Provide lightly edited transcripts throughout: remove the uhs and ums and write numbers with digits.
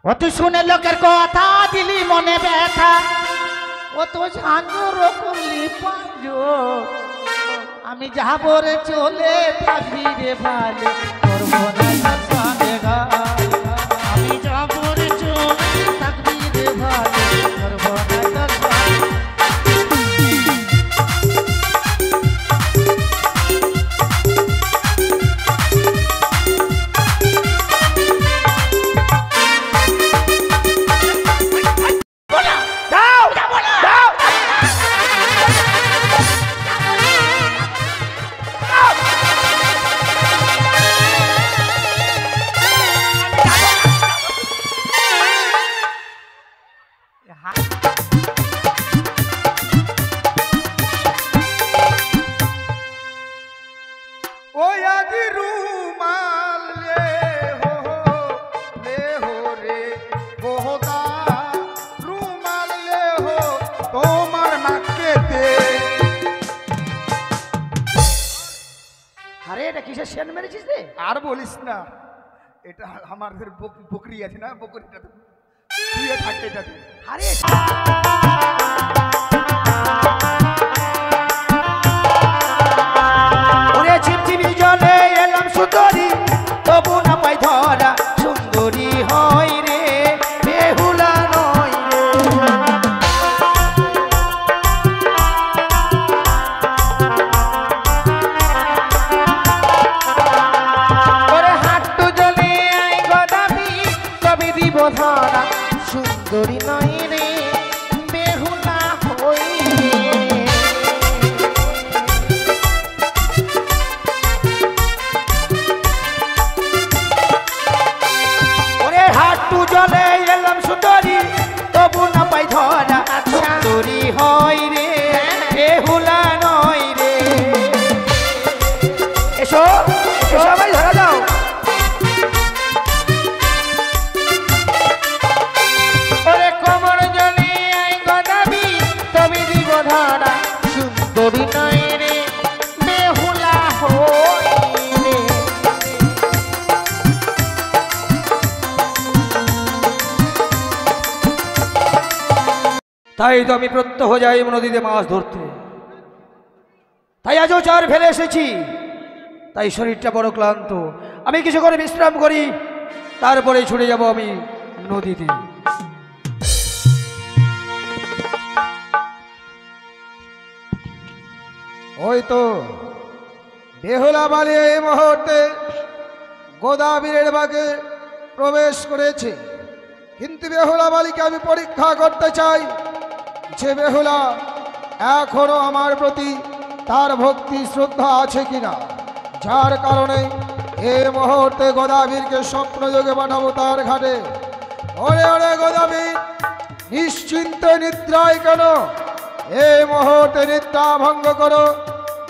ও তুই শুনে লোকের কথা দিলি মনে ব্যথা, ও তো ঝাঁঝর করলি পাঁজর। আমি যাবো রে চলে থাকবি রে ভালো, করবো না সাথে আমি যাবো রে চলে থাকবি রে ভালো, করবো না আর বলিস না, এটা আমাদের বকরি আছে না, বকরিটা শুয়ে থাকে এটাতে। আরে ওরে ছিপছিপি জলে এলাম সুন্দরী, তবু না পাই ধরা সুন্দরী হয় রে, বেহুলা নয় রে। ওরে হাঁটু জলে আই গদাবি, তবে দিব ধরা সুন্দরী নয় রে, বেহুলা হই রে। ওরে হাঁটু জলে এলাম সুন্দরী, তবু না পাই ধরা সুন্দরী হয় রে, বেহুলা নয় রে। এসো এসো সবাই ধরা দাও। ওরে কোমর জলে আই গদাবি, তবে দিব ধরা সুন্দরী নয় রে, বেহুলা হই রে। তাই তো আমি প্রত্যহ যাই নদীতে মাছ ধরতে, তাই আজও চার ফেলে এসেছি, তাই শরীরটা বড় ক্লান্ত। আমি কিছু করে বিশ্রাম করি, তারপরে ছুটে যাব আমি নদীতে। ওই তো বেহুলা বালি এই মুহূর্তে গোদাবরীর বাগে প্রবেশ করেছে, কিন্তু বেহুলা বালিকে আমি পরীক্ষা করতে চাই যে বেহুলা এখনো আমার প্রতি তার ভক্তি শ্রদ্ধা আছে কিনা, যার কারণে এই মুহূর্তে গোদাবরীকে স্বপ্নযোগে পাঠাবো তার ঘাটে। ওরে ওরে গোদাবরী, নিশ্চিন্ত নিদ্রায় কেন? এই মুহূর্তে নিদ্রা ভঙ্গ করো,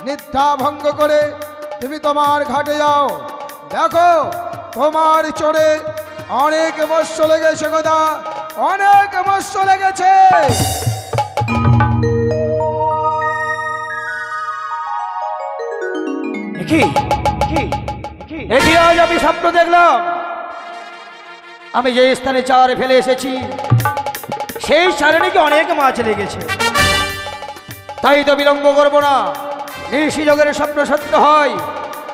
নিদ্রা ভঙ্গ করে তুমি তোমার ঘাটে যাও। দেখো তোমার চোরে অনেক মৎস্য লেগেছে গোদা, অনেক মৎস্য লেগেছে। আজ আমি স্বপ্ন দেখলাম, আমি যে স্থানে চার ফেলে এসেছি সেই চারে নাকি অনেক মাছ লেগেছে। তাই তো বিলম্ব করবো না, নিশিযোগের স্বপ্ন সত্য হয়।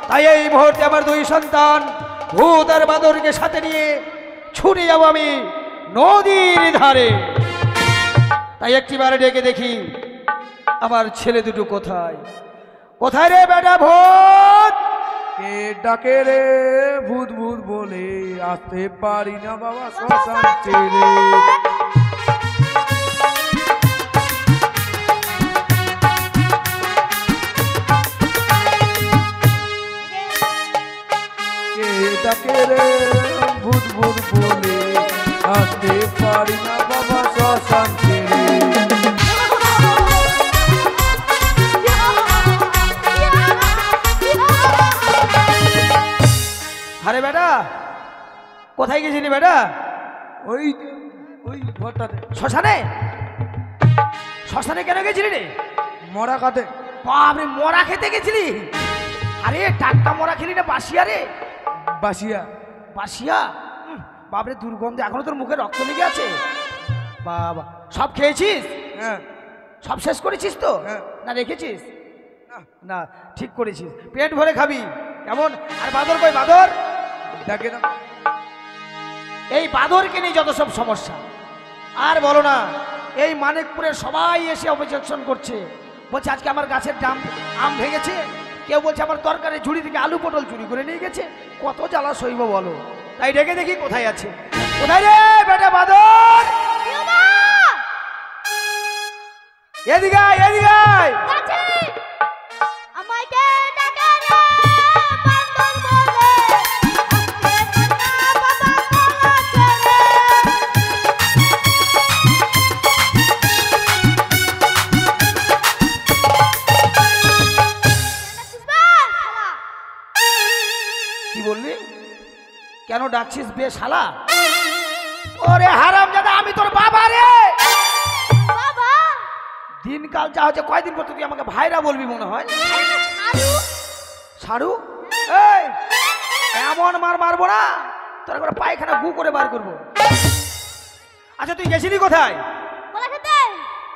তাই এই মুহূর্তে আমার দুই সন্তান ভূত আর বাদরকে সাথে নিয়ে ছুটে যাব আমি নদীর ধারে। তাই একটিবার ডেকে দেখি আমার ছেলে দুটো কোথায়। কোথায় রে বেটা ভূত? কে ডাকে রে ভূত ভূত বলে, আসতে পারি না বাবা শ্মশান ছেড়ে। কে ডাকে রে ভূত ভূত বলে, আসতে পারি না বাবা শ্মশান ছেড়ে। আরে বেটা কোথায় গেছিলি বেটা? ওই ওই ঘরটাতে। শ্মশানে? শ্মশানে কেন গেছিলি রে? মরা কাতে। বাপরে, মরা খেতে গেছিলি? আরে টাটকা মরা খেলি না বাসিয়া রে? বাসিয়া। বাসিয়া? বাপরে দুর্গন্ধ, এখনো তোর মুখে রক্ত লেগে আছে? বাবা, সব খেয়েছিস? হ্যাঁ সব শেষ করেছিস তো? হ্যাঁ। না রেখেছিস? না। না, ঠিক করেছিস, পেট ভরে খাবি। কেমন? আর বাদর কই? বাদর? ডাকে না। এই বাদরকে নিয়ে যত সব সমস্যা, আর বলো না। এই মানিকপুরের সবাই এসে অবজেকশন করছে, বলছে আজকে আমার গাছের আম ভেঙেছে, কেউ বলছে আমার তরকারি ঝুড়ি থেকে আলু পটল চুরি করে নিয়ে গেছে। কত জ্বালা সইব বলো? তাই ডেকে দেখি কোথায় আছে। কোথায় রে বেটা বাদর? এদিকে আয়, এদিকে আয়। কি বললি? কেন ডাকছিস বে শালা? ওরে হারামজাদা, আমি তোর বাবা রে। দিনকাল যা হচ্ছে, কয়দিন পর তুই আমাকে ভাইরা বলবি মনে হয়। সারু, এই এমন মারবো না তোর করে পায়খানা গু করে বার করবো। আচ্ছা তুই গেছিলি কোথায়?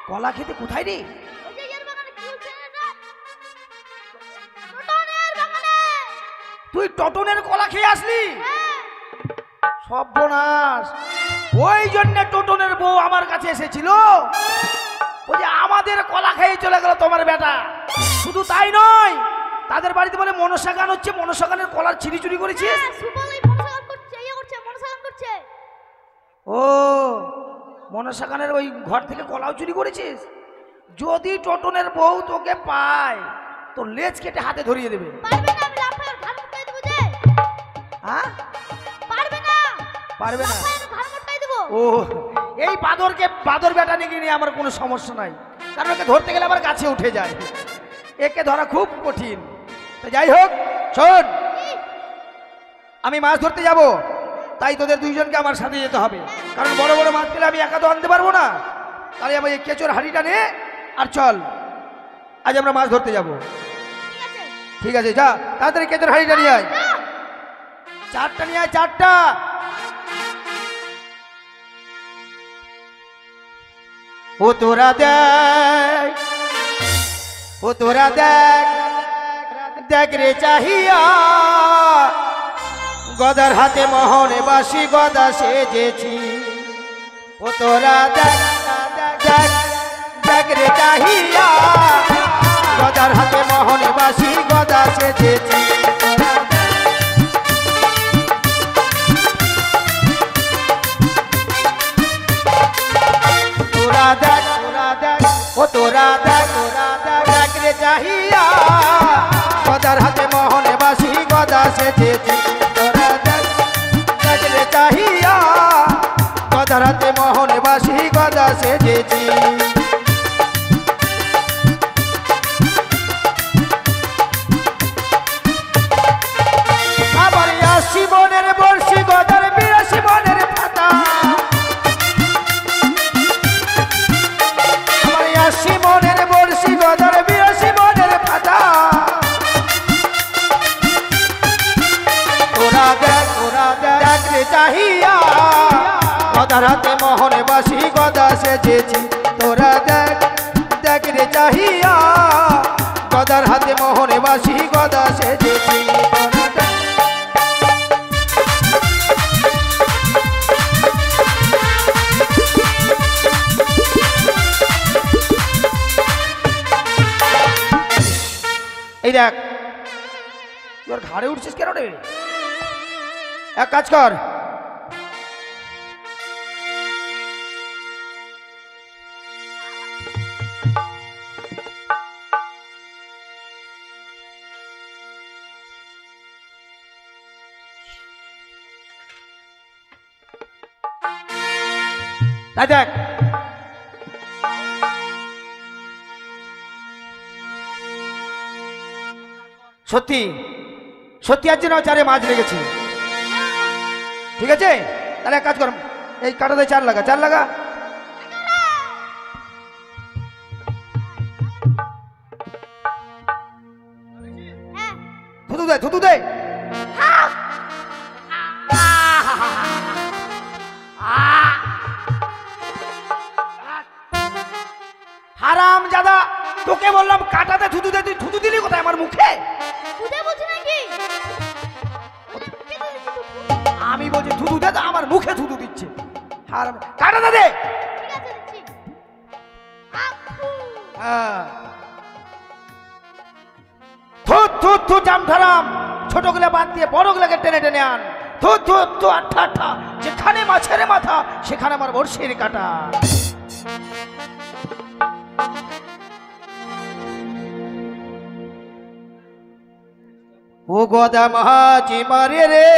কলা খেতে। কোথায় রে? তুই টটনের কলা খেয়ে আসলি? সর্বনাশ, ওই জন্য টটনের বউ আমার কাছে এসেছিল, ওই যে আমাদের কলা খেয়ে চলে গেল তোমার বেটা। শুধু তাই নয়, তাদের বাড়িতে বলে মনসা গান হচ্ছে, মনসা গানের কলার ছিঁড়ি চুরি করেছিস। ও, মনসা গানের ওই ঘর থেকে কলাও চুরি করেছিস। যদি টটনের বউ তোকে পায়, তোর লেজ কেটে হাতে ধরিয়ে দেবে। হ্যাঁ, পারবে না। ও, এই বাদর বেটা নিয়ে আমার কোনো সমস্যা নাই, কারণ ওকে ধরতে গেলে আবার গাছে উঠে যায়, একে ধরা খুব কঠিন। তো যাই হোক, শোন, আমি মাছ ধরতে যাব, তাই তোদের দুইজনকে আমার সাথে যেতে হবে, কারণ বড় বড় মাছ পেলে আমি একা তো আনতে পারবো না। তাহলে আমি এই কেঁচোর হাঁড়িটা নে আর চল, আজ আমরা মাছ ধরতে যাব। ঠিক আছে, যা তাড়াতাড়ি কেঁচোর হাঁড়িটা নিয়ে আয়। চারটা নিয়ে আয়, চারটা। ও তোরা দেখ, ও তোরা দেখ, দেখ রে চাহিয়া, গদার হাতে মোহনে বাসি গদা সেজেছি। ও তোরা দেখ, দেখ, দেখ রে চাহিয়া, গদার হাতে মোহনে বাসি গদা সেজেছি। তোরা দেখ, ও তোরা দেখ, দেখ রে চাহিয়া, গদার হাতে মোহনে বাসি গদা সেজেছি। তোরা দেখ, দেখ রে চাহিয়া, গদার হাতে মোহনে বাসি গদা সেজেছি। আবার ৮০ বনের বর্ষি গদার ৮২ বনের ফাতা, ৮০ বনের বর্ষি গদার ৮২ বনের ফাতা। তোরা দেখ, দেখ রে চাহিয়া, গদার হাতে মোহনে বাসি গদা সেজেছি। তোরা দেখ, দেখ রে চাহিয়া, গদার হাতে মোহনে বাসি গদা সেজেছি। এই দেখ, তোর ঘাড়ে উঠছিস কেন রে? এক কাজ কর, তাই দেখ, সত্যি সত্যি আজ না চারে মাছ লেগেছে। ঠিক আছে, তাহলে এক কাজ কর, এই কাটাতে চার লাগা, চার লাগা। থুতু দে, থুতু দে। হারাম জাদা, তোকে বললাম কাটাতে থুতু দে, তুই থুতু দিলি কোথায় আমার মুখে? খুদে বলছি নাকি? আমি বলছি থুতু দে, তো আমার মুখে থুতু দিচ্ছে। হারাম, কাটাতে দে। ঠিক আছে দিচ্ছি। আফু। হ্যাঁ, থু থু থু জামঠারাম, ছোটগুলো বাদ দিয়ে বড়গুলোকে টেনে টেনে আন। থু থু থু আঠা আঠা, যেখানে মাছের মাথা সেখানে আমার বড়শির কাটা। ও গদা মাঝি মারে রে,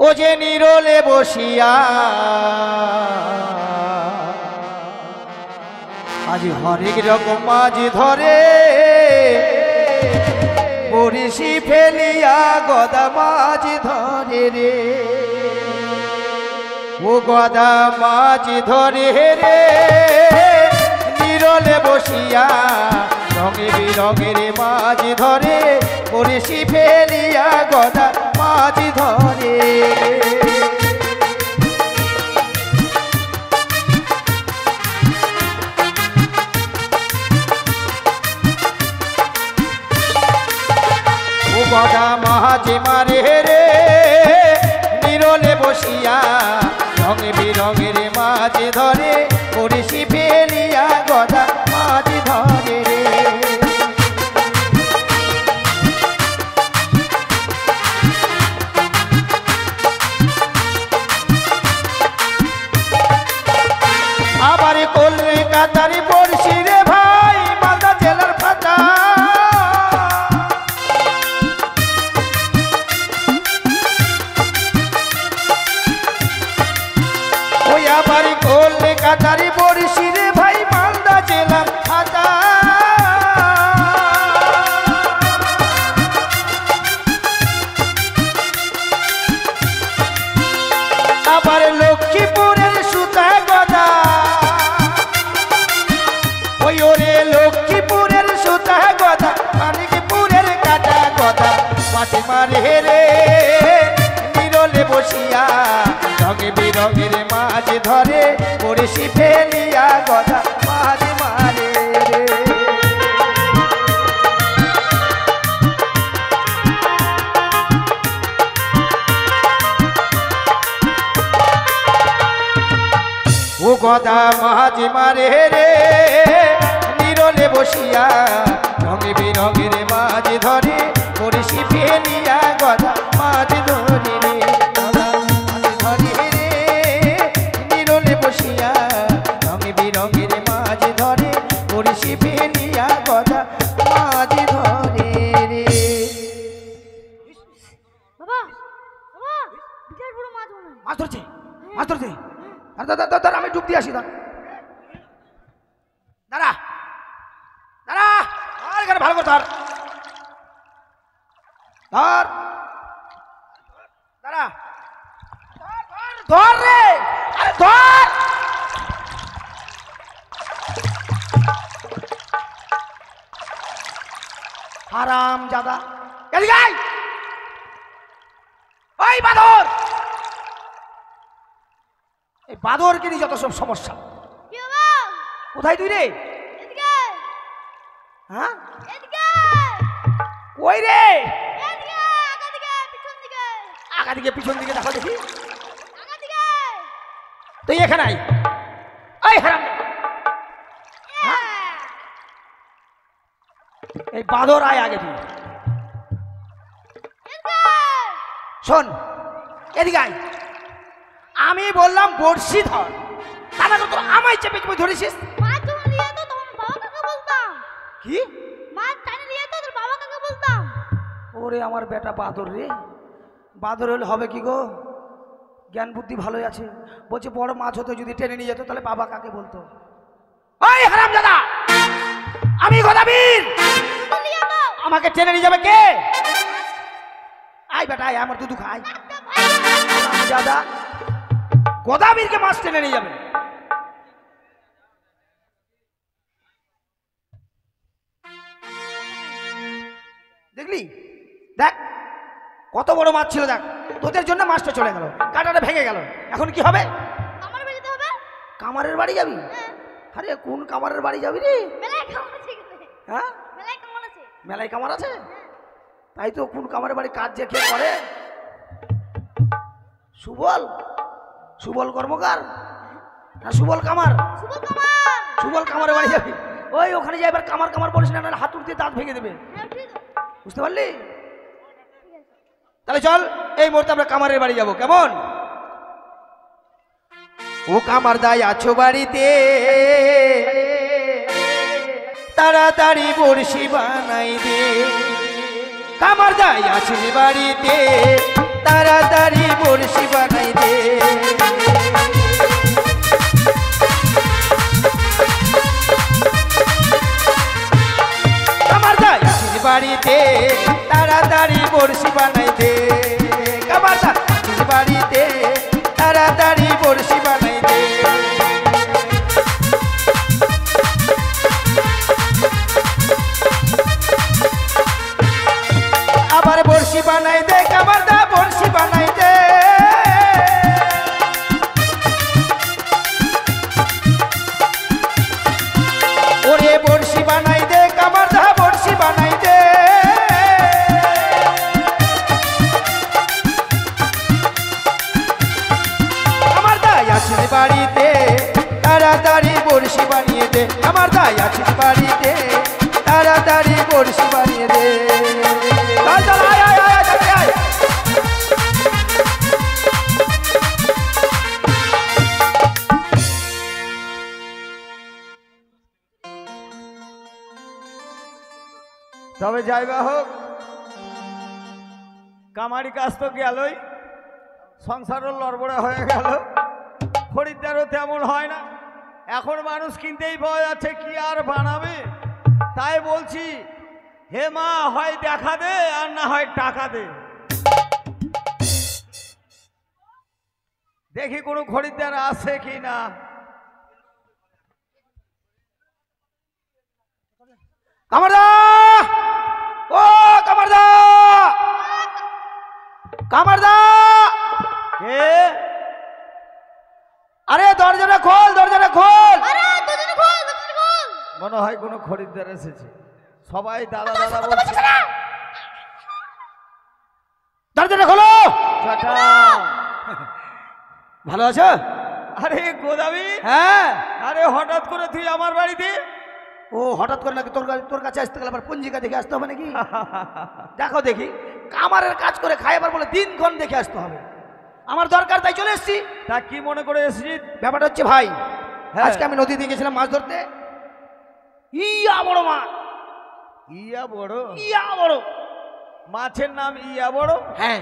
ও যে নিরলে বসিয়া আজ হরেক রকম মাছ ধরে, বড়শি ফেলিয়া গদা মাছ ধরে রে। ও গদা মাছ ধরে রে, নিরলে বসিয়া রঙে বিরঙের মাছ ধরে, বড়শি ফেলিয়া গদা মাছ ধরে। ও গদা মাছ মারে রে, নিরলে বসিয়া রঙে বিরঙের মাছ ধরে, বড়শি ফেলিয়া গদা মাছ ধরে রে। আবার কলকাতার বড়শি রে ভাই, মালদা জেলার ফাটা। ওই আবার কলকাতার বড়শি রে ভাই, মালদা জেলার ফাটা। আবার লক্ষ্মীপুরের সুতা গদা, ওই ওরে লক্ষ্মীপুরের সুতা গদা, মানিকপুরের কাটা গদা মাটি মারে রে, নিরলে বসিয়া রঙে বিরঙের মাছ ধরে, বড়শি ফেলিয়া গদা মাছ মারে রে। ও গদা মাছ মারে রে, নিরলে বসিয়া রঙে বিরঙের মাছ ধরে, বড়শি ফেলিয়া গদা মাছ ধরে রে। গদা মাছ ধরে রে, নিরলে বসিয়া রঙে বিরঙের মাছ ধরে, বড়শি ফেলিয়া গদা মাছ ধরে রে। বাবা বাবা বিশাল বড় মাছ মনে হয়। মাছ ধরছে, মাছ ধরছে। আর দাদা আমি ডুব দিয়ে আসি। দাঁড়া দাঁড়া, আর এখানে ভালো করে ধর ধর, দাঁড়া ধর রে, আরে ধর। হারাম জাদা, এদিকে আয়। ওই বাদর, এই বাদরকে নিয়ে যত সব সমস্যা। কি বাবা? কোথায় তুই রে? এদিকে হ্যাঁ, এদিকে কই রে? এদিকে আগা দিকে পিছন দিকে আগা দিকে পিছন দিকে দেখো দেখি। আগা দিকে। তুই এখানে আয়। এই হারাম, এই বাদর আয় আগে তুই। শোন এদিকে আয়, আমি বললাম বড়শি ধর, তারা তো আমায় চেপে চেপে ধরেছিস। মাছ যখন নিয়ে যেত তখন বাবা কাকে বলতাম? কি মাছ টানে নিয়ে যেত তোর বাবা কাকে বলতাম? ওরে আমার বেটা বাদর রে, বাদর হলে হবে কি গো, জ্ঞান বুদ্ধি ভালোই আছে। বলছে বড় মাছ হতো যদি টেনে নিয়ে যেত তাহলে বাবা কাকে বলতো? ওই হারাম দাদা, আমি গদাবীর, আমাকে টেনে নিয়ে যাবে কে? আয় বেটা আয়, আমার দুধু খাই। দাদা গদাবীরকে মাছ টেনে নিয়ে যাবে। দেখলি দেখ কত বড় মাছ ছিল, দেখ তোদের জন্য মাছটা চলে গেল, কাঁটাটা ভেঙে গেল, এখন কি হবে? আমার বেরিতে হবে কামারের বাড়ি যাবি? আরে কোন কামারের বাড়ি যাবি রে? মেলায় কামড় আছে এখানে। হ্যাঁ, মেলায় কামড় আছে। মেলায় কামার আছে? তাই তো, কোন কামারের বাড়ি কাজ যে কে করে? সুবল, সুবল কর্মকার না সুবল কামার? শুভ কামার। সুবল কামারের বাড়ি যাবি? ওই ওখানে যাই, এবার কামার কামার বলিস না, নাহলে হাতুড় দিয়ে দাঁত ভেঙে দেবে। হ্যাঁ ঠিক আছে। বুঝতে পারলি? ঠিক আছে। তাহলে চল, এই মুহূর্তে আমরা কামারের বাড়ি যাব, কেমন? ও কামার দাই আছো বাড়িতে, তাড়াতাড়ি বড়শি বানাই দে। কামার দাই আছো বাড়িতে, তাড়াতাড়ি বড়শি বানাই দে। কামার দাই আছো বাড়িতে, তাড়াতাড়ি বড়শি বানাই দে। কামার দাই আছো বাড়িতে, তাড়াতাড়ি বড়শি বানাই দে। আবার বড়শি বানাই দে, কামার দা বড়শি বানাই দে। ওরে বড়শি বানাই দে, কামার দা বড়শি বানাই দে। আমার দাই আছে বাড়িতে, তাড়াতাড়ি বড়শি বানিয়ে দে। আমার দাই আছে বাড়িতে, তাড়াতাড়ি বড়শি বানিয়ে দে। চল চল, আয় আয় আয়, তাড়াতাড়ি আয়। তবে যাইবা হোক, কামারি কাজ তো গেলই, সংসারও লড়বড়া হয়ে গেল, খরিদ্দারও তেমন হয় না। এখন মানুষ কিনতেই পাওয়া যাচ্ছে, কি আর বানাবে? তাই বলছি, হে মা, হয় দেখা দে আর না হয় টাকা দে। দেখি কোনো খরিদ্দার আছে কি না। কামারদা, ও কামারদা, কামারদা, কে? আরে দরজাটা খোল, দরজাটা খোল। আরে দুজন খোল, দুজন খোল। মনে হয় কোনো খরিদ্দার এসেছে, সবাই দাদা দাদা বলছে। দরজাটা খোলো। টাটা। ভালো আছো? আরে গোদাবি, হ্যাঁ। আরে হঠাৎ করে তুই আমার বাড়িতে? ও হঠাৎ করে নাকি তোর কাছে আসতে গেলে আবার পঞ্জিকা দেখে আসতে হবে নাকি? দেখো দেখি, কামারের কাজ করে খাই, আবার বলে দিনক্ষণ দেখে আসতে হবে। আমার দরকার, তাই চলে এসেছি। তা কি মনে করে এসেছিস? ব্যাপারটা হচ্ছে ভাই, হ্যাঁ। আজকে আমি নদীতে গেছিলাম মাছ ধরতে। ইয়া বড় মাছ, ইয়া বড়? ইয়া বড় মাছের নাম ইয়া বড়? হ্যাঁ,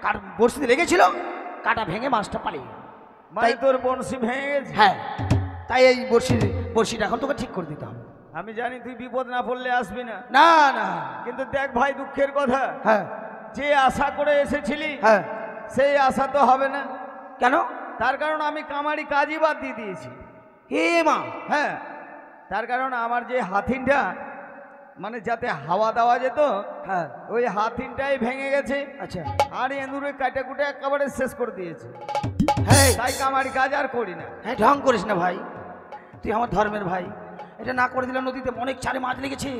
কার বড়শিতে লেগেছিল, কাটা ভেঙে মাছটা পালিয়ে। মানে তোর বনশি ভেঙে গেছে? হ্যাঁ, তাই এই বড়শিটা এখন তোকে ঠিক করে দিতে হবে। আমি জানি তুই বিপদ না পড়লে আসবি না, না না, কিন্তু দেখ ভাই, দুঃখের কথা, হ্যাঁ যে আশা করে এসেছিলি হ্যাঁ। সেই আশা তো হবে না। কেন? তার কারণ আমি কামারি কাজই বাদ দিয়ে দিয়েছি। হে মা, হ্যাঁ, তার কারণ আমার যে হাতিনটা, মানে যাতে হাওয়া দেওয়া যেত, হ্যাঁ ওই হাতিনটাই ভেঙে গেছে। আচ্ছা, আর এঁদুরে কাটা কুটে একেবারে শেষ করে দিয়েছে। হ্যাঁ তাই কামারি কাজ আর করি না। হ্যাঁ, ঢং করিস না ভাই, তুই আমার ধর্মের ভাই। এটা না করে দিলাম, নদীতে অনেক চারে মাছ লেগেছে,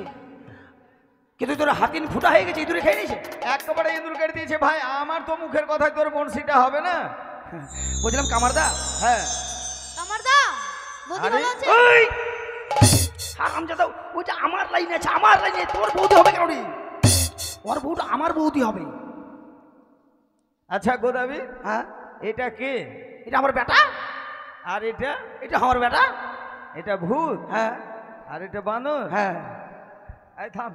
কিন্তু তোর হাতিন ফুটা হয়ে গেছে, ইঁদুরে খেয়ে নিয়েছে। একেবারে ইঁদুর কেটে দিয়েছে ভাই। আমার তো মুখের কথায় তোর বনশিটা হবে না। বুঝলাম কামারদা। হ্যাঁ, কামারদা, বৌদি আরে, ভালো আছে? ওই হারামজাদা, ওইটা আমার লাইনে আছে, আমার লাইনে। তোর বৌদি হবে কেন রে? ওর বউটা আমার বৌদি হবে। আচ্ছা গোদাবি, হ্যাঁ, এটা কে? এটা আমার বেটা। আর এটা? এটা আমার বেটা। এটা ভূত? হ্যাঁ আর এটা বানর? হ্যাঁ। এই থাম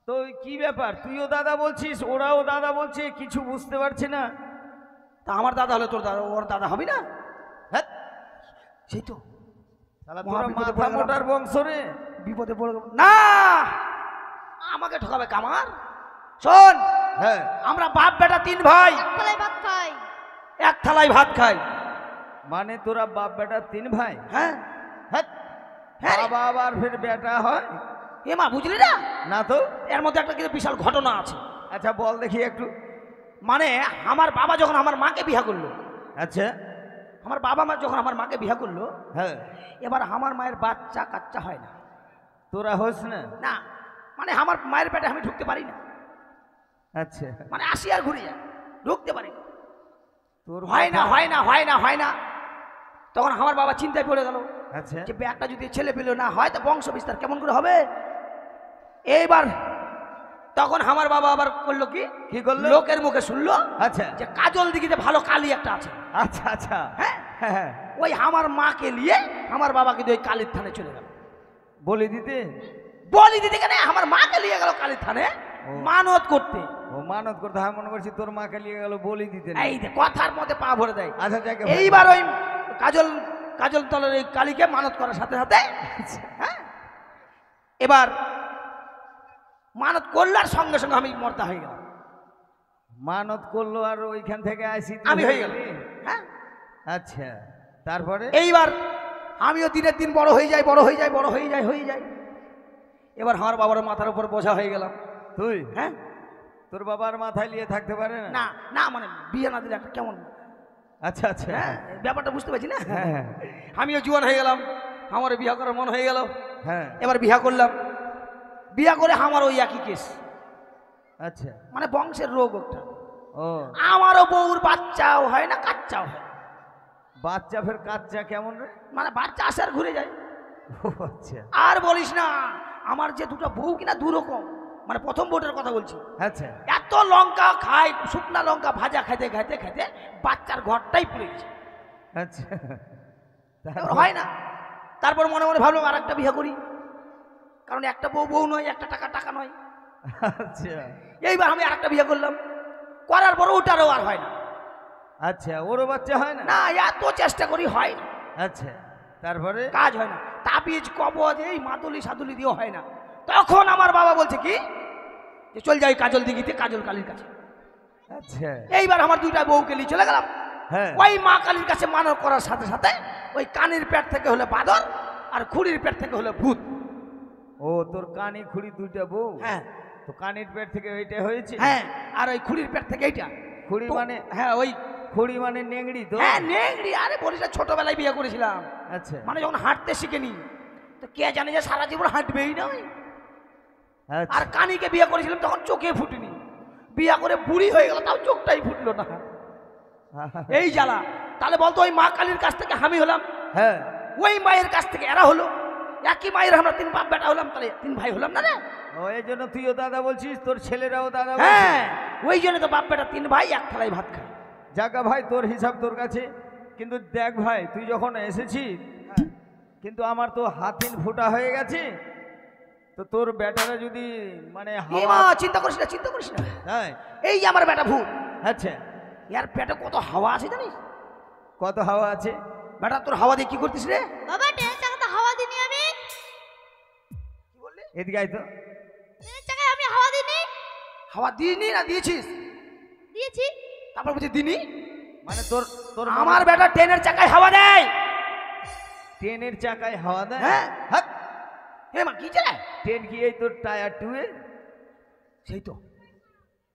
তো, কি ব্যাপার? তুইও দাদা বলছিস, ওরাও দাদা বলছে, কিছু বুঝতে পারছি না। তা আমার দাদা হলে তোর দাদা, ওর দাদা হবে না? হ্যাঁ, সেই তো, শালা মহা তোরা বিপদে মাথা পড়ে গেলাম। মোটার বংশ রে। বিপদে পড়ে গেল। না, আমাকে ঠকাবে কামার। শোন, হ্যাঁ, আমরা বাপ বেটা তিন ভাই, এক থালায় ভাত খাই। এক থালায় ভাত খাই। মানে তোরা বাপ বেটা তিন ভাই? হ্যাঁ হ্যাঁ, হ্যাঁ রে। বাবা আবার ফের বেটা হয় এ মা, বুঝলি না? না তো? এর মধ্যে একটা কিন্তু বিশাল ঘটনা আছে। আচ্ছা বল দেখি একটু। মানে আমার বাবা যখন আমার মাকে বিয়ে করলো, আচ্ছা, আমার বাবা মা যখন আমার মাকে বিয়ে করলো, হ্যাঁ, এবার আমার মায়ের বাচ্চা কাচ্চা হয় না। তোরা হোস না? না, মানে আমার মায়ের পেটে আমি ঢুকতে পারি না, আচ্ছা, মানে আসি আর ঘুরে যায়, ঢুকতে পারি না। তোর হয় না কথা- হয় না হয় না হয় না। তখন আমার বাবা চিন্তায় পড়ে গেল আচ্ছা, যে একটা যদি ছেলে পেলে না হয় তো বংশ বিস্তার কেমন করে হবে। এইবার তখন আমার বাবা আবার করলো কি, কি করলো? লোকের মুখে শুনলো আচ্ছা, যে কাজল দিঘিতে ভালো কালী একটা আছে। আচ্ছা, আচ্ছা, হ্যাঁ, হ্যাঁ, হ্যাঁ, ওই আমার মাকে নিয়ে আমার বাবা কিন্তু ওই কালীর থানে চলে গেল। বলে দিতে। বলি দিদি কেন, আমার মাকে নিয়ে গেল কালীর থানে ও। মানত করতে। ও মানত করতে হয়, মনে করছি তোর মাকে নিয়ে গেল বলি দিতে না। এই যে কথার মধ্যে পা ভরে দেয়। আচ্ছা, যাকে এইবার ওই কাজল কাজল তলের ওই কালীকে মানত করার সাথে সাথে, হ্যাঁ, এবার মানত করলার সঙ্গে সঙ্গে আমি মর্দা হয়ে গেলাম। মানত করলো আর ওইখান থেকে আসি তুই আমি হয়ে গেলাম। হ্যাঁ, আচ্ছা, তারপরে এইবার আমিও দিনের দিন বড় হয়ে যাই, বড় হয়ে যাই, বড় হয়ে যাই, হয়ে যাই। এবার আমার বাবার মাথার উপর বোঝা হয়ে গেলাম। তুই, হ্যাঁ, তোর বাবার মাথায় নিয়ে থাকতে পারে না? না না, মানে বিয়ে না দিলে একটা কেমন, আচ্ছা, আচ্ছা, হ্যাঁ, ব্যাপারটা বুঝতে পারছি না। হ্যাঁ, হ্যাঁ, আমিও জুয়ান হয়ে গেলাম, আমার বিয়ে করার মন হয়ে গেল। হ্যাঁ, এবার বিয়ে করলাম, বিয়ে করে আমার ওই একই কেস, আচ্ছা, মানে বংশের রোগ ওটা। ও আমারও বউর বাচ্চাও হয় না, কাচ্চাও হয় না। বাচ্চা ফের কাচ্চা কেমন রে? মানে বাচ্চা আসে আর ঘুরে যায়। ও আচ্ছা, আর বলিস না, আমার যে দুটো বউ কিনা দু রকম, মানে প্রথম বউটার কথা বলছি। আচ্ছা, এত লঙ্কা খায়, শুকনা লঙ্কা ভাজা খাইতে খাইতে খাইতে বাচ্চার ঘরটাই পুড়ে গেছে। আচ্ছা, এবার হয় না। তারপর মনে মনে ভাবলাম আর একটা বিয়ে করি, কারণ একটা বউ বউ নয়, একটা টাকা টাকা নয়। আচ্ছা, এইবার আমি আর একটা বিয়ে করলাম, করার পর ওটারও আর হয় না। আচ্ছা, ওরও বাচ্চা হয় না? না, এত চেষ্টা করি হয় না, আচ্ছা, তারপরে? কাজ হয় না। তাবিজ কবজ এই মাদুলি সাদুলি দিয়েও হয় না। তখন আমার বাবা বলছে কি, যে চল যাই কাজল দিঘিতে, কাজল কালীর কাছে। আচ্ছা, এইবার আমার দুইটা বউকে নিয়ে চলে গেলাম। হ্যাঁ, ওই মা কালীর কাছে মানত করার সাথে সাথে ওই কানের পেট থেকে হলে বাদর, আর খুঁড়ির পেট থেকে হলে ভূত। ও তোর কানে খুঁড়ি দুইটা বউ? হ্যাঁ তো কানের পেট থেকে ওইটা হয়েছে? হ্যাঁ, আর ওই খুঁড়ির পেট থেকে এইটা। খুঁড়ি তো- মানে? হ্যাঁ ওই, খুঁড়ি মানে নেংড়ি তো? হ্যাঁ নেংড়ি। আরে বলিস না, ছোটবেলায় বিয়ে করেছিলাম, আচ্ছা, মানে যখন হাঁটতে শিখেনি, তো কে জানে যে সারা জীবন হাঁটবেই না ওই। আচ্ছা, আর কানিকে বিয়ে করেছিলাম তখন চোখে ফুটিনি, বিয়ে করে বুড়ি হয়ে গেল তাও চোখটাই ফুটলো না। এই জ্বালা। তাহলে বলতো ওই মা কালীর কাছ থেকে আমি হলাম, হ্যাঁ, ওই মায়ের কাছ থেকে এরা হলো, একই মায়ের আমরা তিন বাপ বেটা হলাম, তাহলে তিন ভাই হলাম না রে? ও এই জন্য তুইও দাদা বলছিস, তোর ছেলেরাও দাদা হ্যাঁ, বলছিস? ওই জন্য তো বাপ বেটা তিন ভাই এক থালায় ভাত খায়। জাগা ভাই, তোর হিসাব তোর কাছে, কিন্তু দেখ ভাই, তুই যখন এসেছিস, কিন্তু আমার তো হাতিন ফুটা হয়ে গেছে, তো তোর বেটারা যদি মানে এ হাওয়া, মা, চিন্তা করিস না, চিন্তা করিস না। হ্যাঁ, এই যে আমার বেটা ভূত, আচ্ছা, এর পেটে কত হাওয়া আছে জানিস? কত হাওয়া আছে? বেটা তোর হাওয়া দিয়ে কি করতিস রে? বাবা ট্রেনের চাকাতে হাওয়া দিইনি আমি। এদিকে আয় তো। ট্রেনের চাকায় আমি হাওয়া দিইনি। হাওয়া দিইনি না দিয়েছিস? দিয়েছি। তারপর বলছি দিনি। মানে তোর তোর আমার বেটা ট্রেনের চাকায় হাওয়া দেয়। ট্রেনের চাকায় হাওয়া দেয়? হ্যাঁ। হাত, হে মা, কি চালায়? ট্রেন কি এই তোর টায়ার টুয়ে? সেই তো।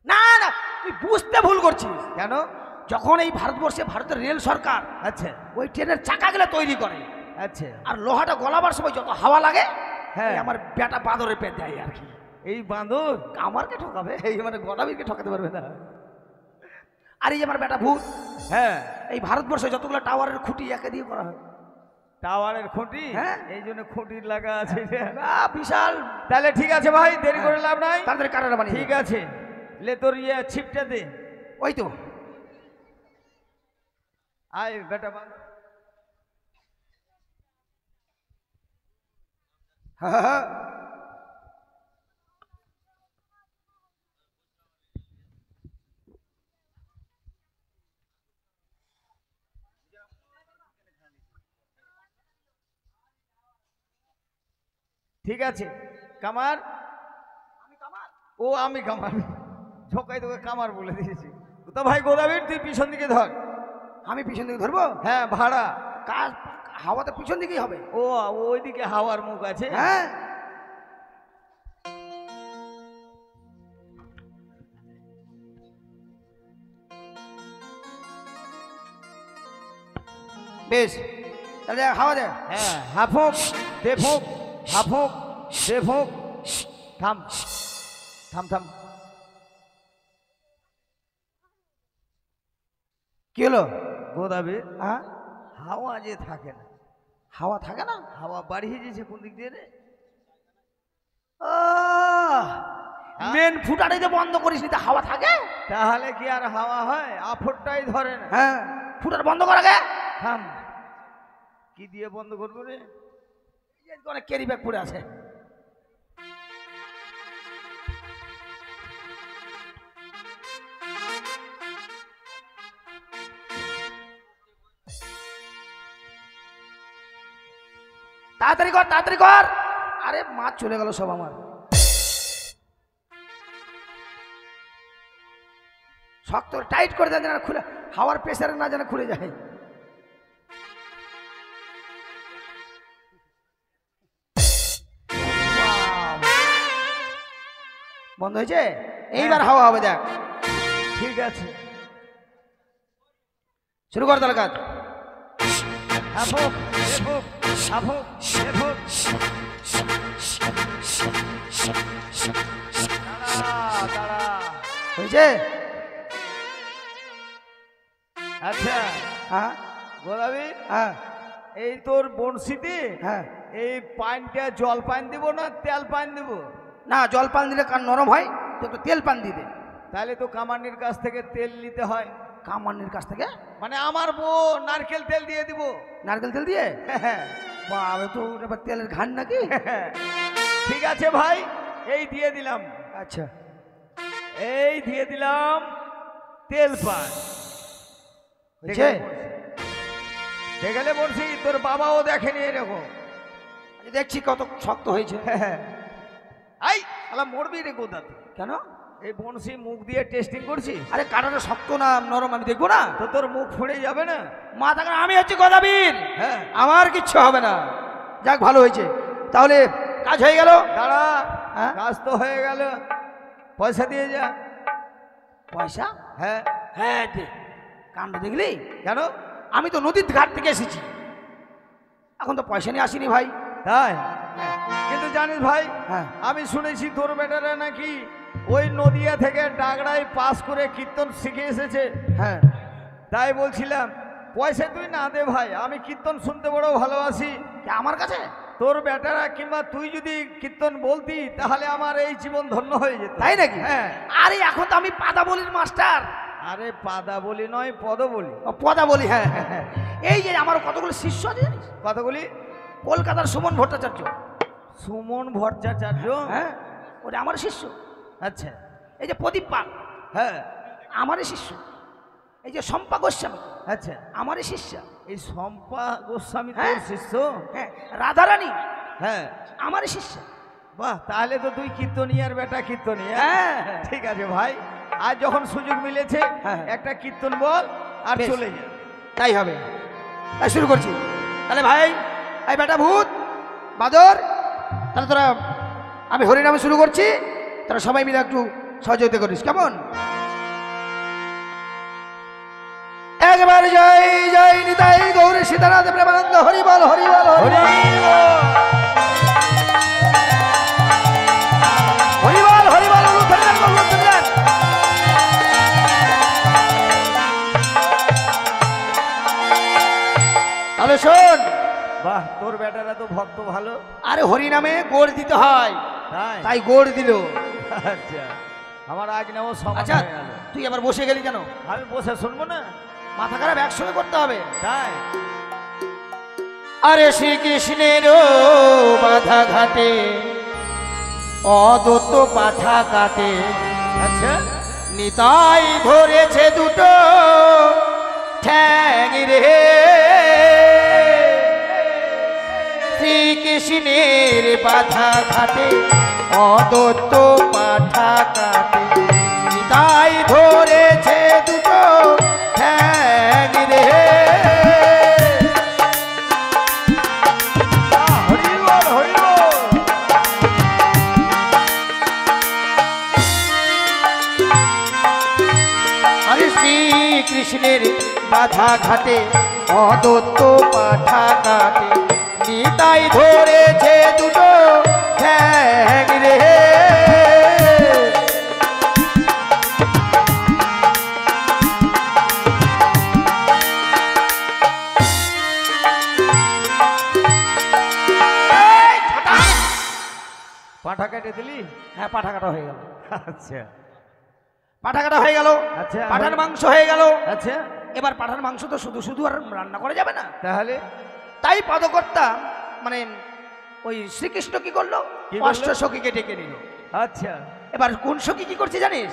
না না, তুই বুঝতে ভুল করছিস। কেন? যখন এই ভারতবর্ষে ভারতের রেল সরকার আচ্ছা, ওই ট্রেনের চাকাগুলো তৈরি করে, আচ্ছা, আর লোহাটা গলাবার সময় যত হাওয়া লাগে, হ্যাঁ। এই আমার বেটা বাঁদরে পেট দেয় আর কি। এই বাঁদর আমারকে ঠকাবে, এই মানে গলাবীরকে ঠকাতে পারবে না। আর এই যে আমার বেটা ভূত, হ্যাঁ, এই ভারতবর্ষে যতগুলো টাওয়ারের খুঁটি একে দিয়ে করা হয়। টাওয়ারের খুঁটি? হ্যাঁ। এই জন্য খুঁটির লাগা আছে। বিশাল। তাহলে ঠিক আছে ভাই, দেরি করে লাভ নাই। তাড়াতাড়ি কাটাটা বানিয়ে ঠিক আছে, লে তোর ইয়ে ছিপটা দে। ওই তো। আয় বেটা বাঁদর। হ্যাঁ। ঠিক আছে, কামার। ও আমি কামার, ঝোকাই তোকে কামার বলে দিয়েছি তো। ভাই গোদাবীর, তুই পিছন দিকে ধর। আমি পিছন দিকে ধরবো? হ্যাঁ, ভাড়া। কাজ হাওয়াতে পিছন দিকেই হবে। ও ওইদিকে হাওয়ার মুখ আছে। হ্যাঁ। বেশ, তাহলে হাওয়া দে। হ্যাঁ, হাফুক দে ফুক, হাফুক দে ফুক। থাম থাম থাম। কি হলো? গোদাবি হ্যাঁ, হাওয়া যে থাকে না, হাওয়া থাকে না? হাওয়া বাড়িয়ে দিয়েছে কোন দিক দিয়ে রে? মেন ফুটারে যে বন্ধ করিস নি, তা হাওয়া থাকে? তাহলে কি আর হাওয়া হয়? আফরটাই ধরে না। হ্যাঁ, ফুটার বন্ধ করা গে। থাম। কি দিয়ে বন্ধ করবো রে? অনেক ক্যারি ব্যাগ পড়ে আছে। তাড়াতাড়ি কর, তাড়াতাড়ি কর। আরে মাছ চলে গেল সব আমার। শক্ত টাইট করে দেন, খুলে হাওয়ার প্রেসারে না যেন খুলে যায়। বন্ধ হয়েছে, এইবার হাওয়া হবে, দেখ। ঠিক আছে, শুরু কর তাহলে কাজ। হাফুক দে ফুক, হাফুক দে ফুক। দাঁড়া দাঁড়া। হয়েছে? আচ্ছা হ্যাঁ গোলাবি, হ্যাঁ এই তোর বড়শিতে হ্যাঁ। এই পানটা জল পান দিব না তেল পান দিব? না, জল পান দিলে কান নরম হয়, তো একটু তেল পান দিয়ে দে। তাহলে তো কামানির কাছ থেকে তেল নিতে হয়। কামান্নির কাছ থেকে? মানে আমার বউ নারকেল তেল দিয়ে দিব। নারকেল তেল দিয়ে? বাবা, তো এবার তেলের ঘান নাকি? ঠিক আছে ভাই, এই দিয়ে দিলাম। আচ্ছা, এই দিয়ে দিলাম তেল পান। হয়েছে? দেখলে বলছি তোর বাবাও দেখেনি এরকম। দেখছি কত শক্ত হয়েছে। আই শালা মরবি রে গোদাতে। কেন? এই বনশি মুখ দিয়ে টেস্টিং করছি। আরে কাটাটা শক্ত না নরম, আমি দেখবো না? তো তোর মুখ ফুড়ে যাবে না? মাথা খারাপ, আমি হচ্ছি গদাবীর। হ্যাঁ, আমার কিচ্ছু হবে না। যাক, ভালো হয়েছে। তাহলে কাজ হয়ে গেল। দাঁড়া, হ্যাঁ? কাজ তো হয়ে গেল, পয়সা দিয়ে যা। পয়সা? হ্যাঁ। হ্যাঁ, দে। কাণ্ড দেখলি? কেন? আমি তো নদীর ঘাট থেকে এসেছি, এখন তো পয়সা নিয়ে আসিনি ভাই। তাই? কিন্তু জানিস ভাই, হ্যাঁ। আমি শুনেছি তোর বেটারা নাকি ওই নদিয়া থেকে ডাগড়ায় পাস করে কীর্তন শিখে এসেছে। হ্যাঁ, তাই বলছিলাম পয়সা তুই না দে ভাই, আমি কীর্তন শুনতে বড় ভালোবাসি। কে আমার কাছে? তোর বেটারা কিংবা তুই যদি কীর্তন বলতি তাহলে আমার এই জীবন ধন্য হয়ে যেত। তাই নাকি? হ্যাঁ। আরে এখন তো আমি পাদা বলির মাস্টার। আরে পাদা বলি নয়, পদ বলি। ও, পদা বলি, হ্যাঁ হ্যাঁ হ্যাঁ। এই যে আমার কতগুলো শিষ্য আছে জানিস? কতগুলি? কলকাতার সুমন ভট্টাচার্য। সুমন ভট্টাচার্য? হ্যাঁ, ওটা আমার শিষ্য। আচ্ছা। এই যে প্রদীপ পাল, হ্যাঁ। আমারই শিষ্য। এই যে শম্পা গোস্বামী, আচ্ছা। আমারই শিষ্য। এই শম্পা গোস্বামী হ্যাঁ। তোর শিষ্য? হ্যাঁ, রাধারানী হ্যাঁ। আমারই শিষ্য। বাহ, তাহলে তো তুই কীর্তনিয়ার বেটা কীর্তনী। হ্যাঁ। ঠিক আছে ভাই, আজ যখন সুযোগ মিলেছে হ্যাঁ। একটা কীর্তন বল আর বেশ। চলে যা। তাই হবে, তাই শুরু করছি। তাহলে ভাই, এই বেটা ভূত বাদর, তাহলে তোরা, আমি হরিনামে শুরু করছি, তোরা সবাই মিলে একটু সহযোগিতা করিস, কেমন? একবার জয় জয় নিতাই গৌর সীতানাথ প্রেমানন্দ হরি বল হরি বল হরি হরি বল হরি বল। তাহলে শোন, বাহ, তোর বেটারা তো ভক্ত ভালো। আরে হরিনামে গোড় দিতে হয়, তাই? তাই গোড় দিল। আচ্ছা, আমার আজ নেও সমাজ আচ্ছা, হয়ে গেল। তুই আবার বসে গেলি কেন? আমি বসে শুনবো না? মাথা খারাপ, একসঙ্গে করতে হবে। তাই? আরে শ্রীকৃষ্ণের বাধা ঘাটে অদত্ত পাঠা কাটে, আচ্ছা। নিতাই ধরেছে দুটো ঠ্যাং রে। শ্রীকৃষ্ণের বাধা ঘাটে অদত্ত পাঠা কাটে, নিতাই ধরেছে দুটো ঠ্যাং রে। হরি বল হরি বল। আরে শ্রীকৃষ্ণের দিনের বাধা ঘাটে অদত্ত পাঠা কাটে নিতাই ধরেছে দুটো ঠ্যাং রে। পাঁঠা কেটে দিলি? হ্যাঁ, পাঠা কাটা হয়ে গেল। আচ্ছা পাঠা কাটা হয়ে গেল, আচ্ছা, পাঠার মাংস হয়ে গেল। আচ্ছা, এবার পাঠার মাংস তো শুধু শুধু আর রান্না করা যাবে না, তাহলে তাই পদকর্তা মানে ওই শ্রীকৃষ্ণ কি করলো, কি করলো? অষ্ট সখীকে ডেকে নিল। আচ্ছা, এবার কোন সখী কি করছে জানিস?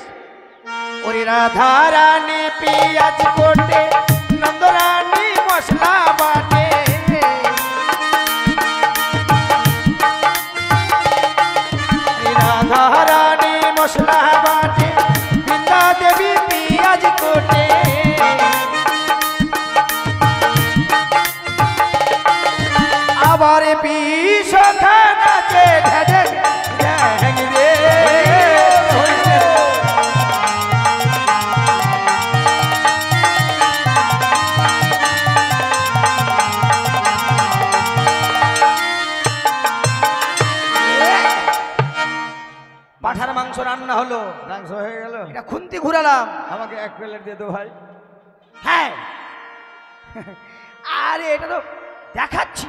ওরে রাধা রানী পেঁয়াজ কোটে, নন্দরানী মশলা বাটে, রাধা রানী মশলা বাটে, বৃন্দা দেবী পেঁয়াজ কোটে, আবার বিষ খানাতে ঢেঢে ঢ্যাং রে। পাঠার মাংস রান্না হলো, মাংস হয়ে গেল। এটা খুন্তি ঘুরালাম। আমাকে এক প্লেট দিয়ে দো ভাই। হ্যাঁ, আরে এটা তো দেখাচ্ছি,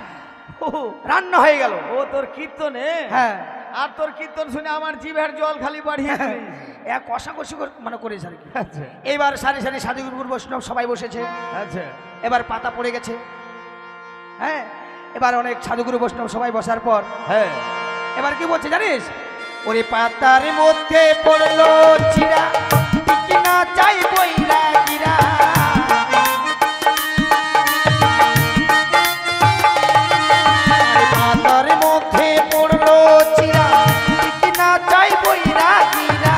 রান্না হয়ে গেল। ও তোর কীর্তনে? হ্যাঁ, আর তোর কীর্তন শুনে আমার জিভের জল খালি বাড়িয়ে দিলিস। এক কষাকষি মানে করেছে আর কি। আচ্ছা এইবার সারি সারি সাধুগুরু বৈষ্ণব সবাই বসেছে, আচ্ছা, এবার পাতা পড়ে গেছে। হ্যাঁ, এবার অনেক সাধুগুরু বৈষ্ণব সবাই বসার পর হ্যাঁ, এবার কি বলছে জানিস? ওরে পাতার মধ্যে পড়লো চিরা, কিনা চাই বইরা গিরা, পাতার মধ্যে পড়লো চিরা, কিনা চাই বইরা গিরা।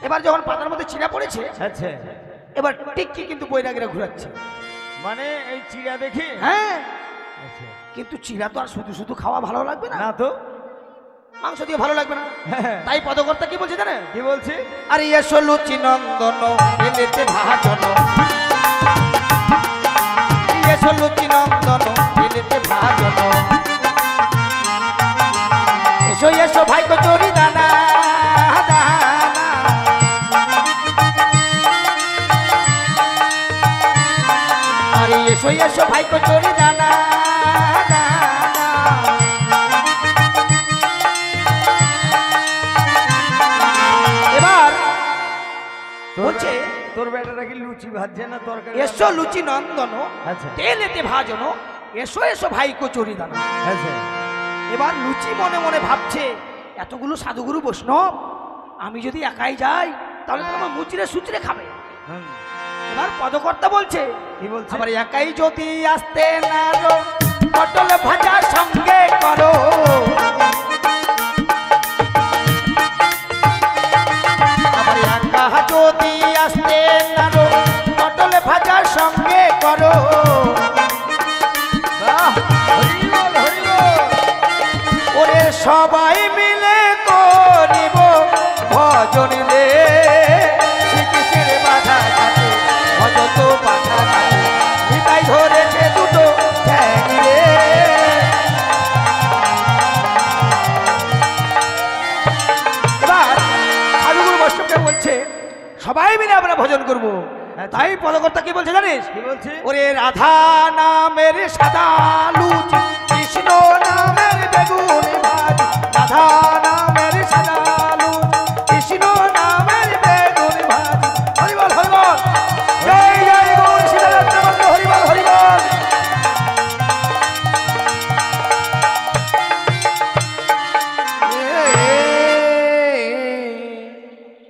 এবার যখন পাতার মধ্যে চিরা পড়েছে, আচ্ছা, এবার টিক্কি কিন্তু বৈরাগীরা ঘুরাচ্ছে। মানে এই চিড়া দেখি? হ্যাঁ, আচ্ছা, কিন্তু চিরা তো আর শুধু শুধু খাওয়া ভালো লাগবে না, না তো। মাংস দিয়ে ভালো লাগবে না। হ্যাঁ, তাই পদকর্তা কি বলছে জানেন? কি বলছি? আরে এসো লুচি নন্দন এলেতে ভাজন, এসো লুচি নন্দন এলেতে ভাজন, এসো এসো ভাই কচুরি দানা দানা, আরে এসো এসো ভাই কচুরি দানা দানা। এবার বলছে তোর বেটাটা কি লুচি ভাজছে না তরকারি? এসো লুচি নন্দন আচ্ছা, তেলেতে ভাজন, এসো এসো ভাই কচুরি দানা। আচ্ছা, এবার লুচি মনে মনে ভাবছে, এতগুলো সাধুগুরু বৈষ্ণব, আমি যদি একাই যাই তাহলে তো আমার মুচড়ে সুচড়ে খাবে। হুম, এবার পদকর্তা বলছে, কি বলছে? আবার একাই যদি আসতে না রো, পটল ভাজা সঙ্গে করো, আবার একা যদি আসতে না রো, পটল ভাজা সঙ্গে করো, বাহ, হরি বল, হরি বল। ওরে সবাই মিলে করিব ভজন রে, শ্রীকৃষ্ণের বাধা ঘাটে ভজত পাঠা ঘাটে, নিতাই ধরেছে দুটো ঠ্যাং রে। এবার সাধুগুরু বৈষ্ণবকে বলছে সবাই মিলে আমরা ভজন করব। তাই পদকর্তা কি বলছে জানিস? কি বলছি? ওরে রাধা নামের সাদা লুচি, কৃষ্ণ নামের বেগুন ভাজি, রাধা নামের সাদা লুচি, কৃষ্ণ নামের বেগুন ভাজি, হরি বল হরি বল, জয় জয় গৌর সীতারাম হরি বল হরি বল।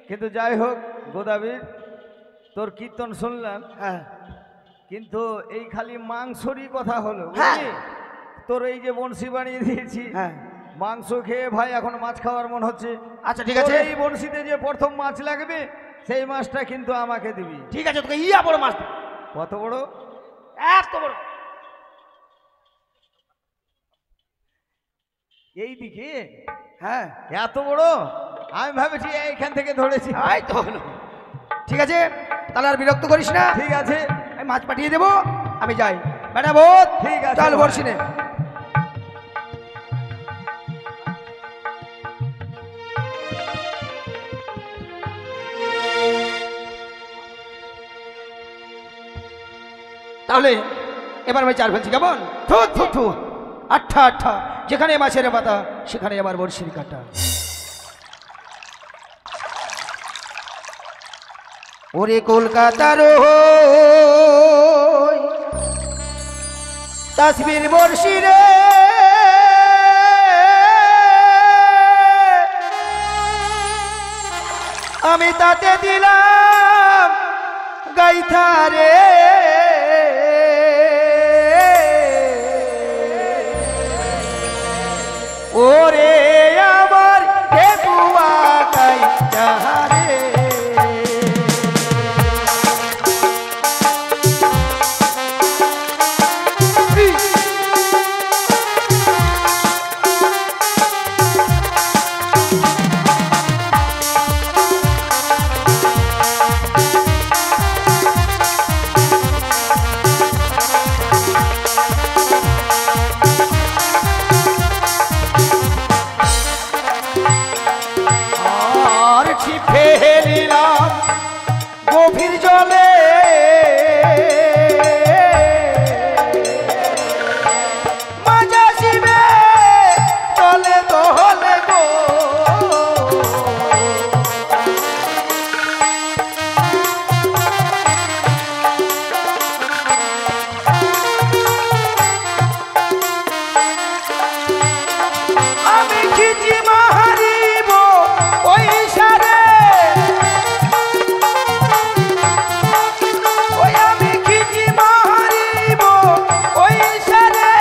কিন্তু যাই হোক গোদাবীর, তোর কীর্তন শুনলাম, হ্যাঁ, কিন্তু এই খালি মাংসরই কথা হলো, হ্যাঁ। বুঝলি? তোর এই যে বনশি বানিয়ে দিয়েছি, হ্যাঁ। মাংস খেয়ে ভাই এখন মাছ খাওয়ার মন হচ্ছে। আচ্ছা ঠিক আছে, তোর এই বনশিতে যে প্রথম মাছ লাগবে সেই মাছটা কিন্তু আমাকে দিবি। ঠিক আছে, তোকে ইয়া বড় মাছ দেব। কত বড়? এত বড়। এই দিকে হ্যাঁ, এত বড়? আমি ভাবেছি এইখান থেকে ধরেছি। এই তো হলো। ঠিক আছে, তাহলে আর বিরক্ত করিস না। ঠিক আছে, আমি মাছ পাঠিয়ে দেবো, আমি যাই। বেটা বোধ, ঠিক আছে, চল ভাই। বর্ষি নে। তাহলে এবার আমি চার ফেলছি, কেমন? থু থু থু, আঠা আঠা, যেখানে মাছের পাতা সেখানে আমার বড়শির কাটা। ওরে কলকাতার তাসবির বর্ষি রে, আমি তাতে দিলাম গাইথা রে। ওরে আমার ঢেকুয়া গাইথা রে। ফেলিলাম গভীর জলে, মাজা শিবে চলে দোহলে গো। আমি খিচি মাহারিব ওই সারে, ওই আমি খিচি মাহারিব ওই সারে।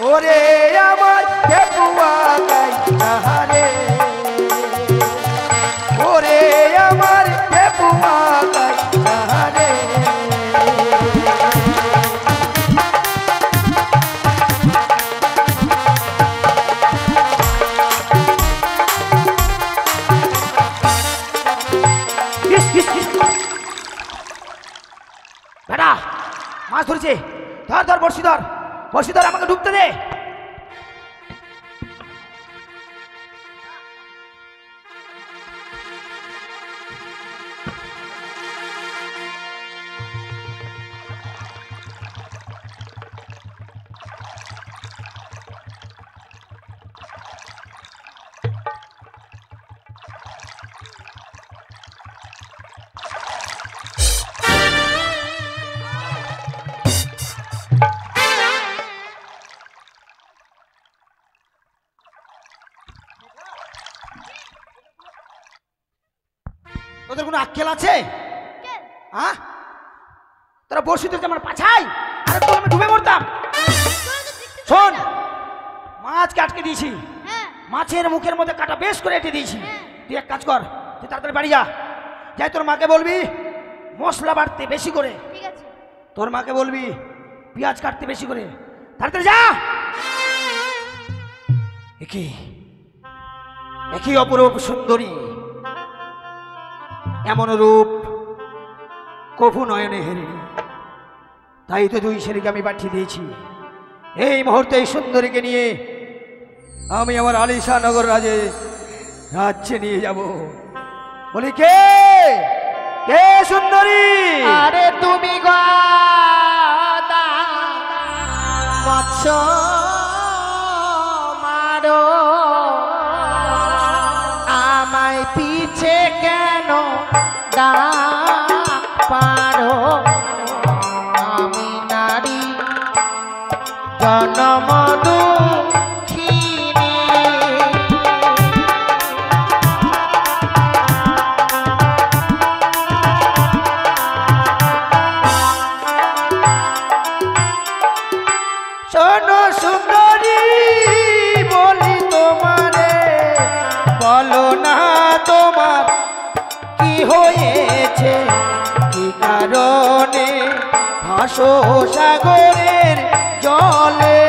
ওরে আমার ঢেকুয়া গাইথা রে, ওরে আমার ঢেকুয়া গাইথা রে। বেটা মাছ ধরেছে, ধর ধর বড়শি ধর, বড়শি ধর, আমাকে ঢুকতে দে। তোদের কোনো আক্কেল আছে? হ্যাঁ, তোরা বসে তো আমার পাছাই, আরে তোর আমি ডুবে মরতাম। শোন, মাছকে আটকে দিয়েছি, মাছের মুখের মধ্যে কাটা বেশ করে এঁটে দিয়েছি। তুই এক কাজ কর, তুই তাড়াতাড়ি বাড়ি যা, যাই তোর মাকে বলবি মশলা বাড়তে বেশি করে, ঠিক আছে। তোর মাকে বলবি পেঁয়াজ কাটতে বেশি করে, তাড়াতাড়ি যা। একই একই অপরূপ সুন্দরী, এমন রূপ কভু নয়নে হেরিনি। তাই তো দুই ছেলেকে আমি পাঠিয়ে দিয়েছি। এই মুহূর্তে এই সুন্দরীকে নিয়ে আমি আমার আলিশা নগর রাজ্যে নিয়ে যাব। বলি কে কে সুন্দরী? আরে তুমি গদা মৎস্য মারো, আমায় পিছে কেন ডাক পারো? আমি নারী জনম দুঃখিনী, শোনো সুন্দরী বলি তোমারে, বলো না তোমার কি হয়েছে, কি কারণে ভাসো সাগরের জলে।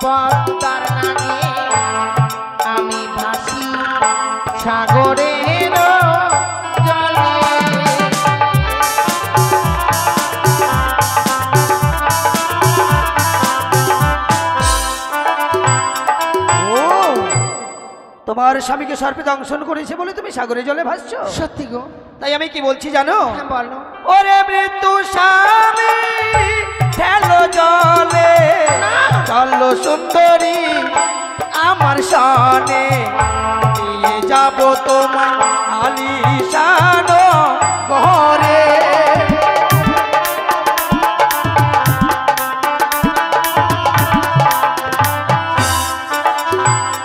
পদ্মার নাগে আমি ভাসি সাগরের জলে। ও তোমার স্বামীকে সর্পে দংশন করেছে বলে তুমি সাগরে জলে ভাসছো? সত্যি গো। তাই আমি কি বলছি জানো? হ্যাঁ বলো। ওরে মৃত্যু স্বামী ঠেলো জলে, চলো সুন্দরী আমার সনে, নিয়ে যাব তোমার আলিশান ঘরে।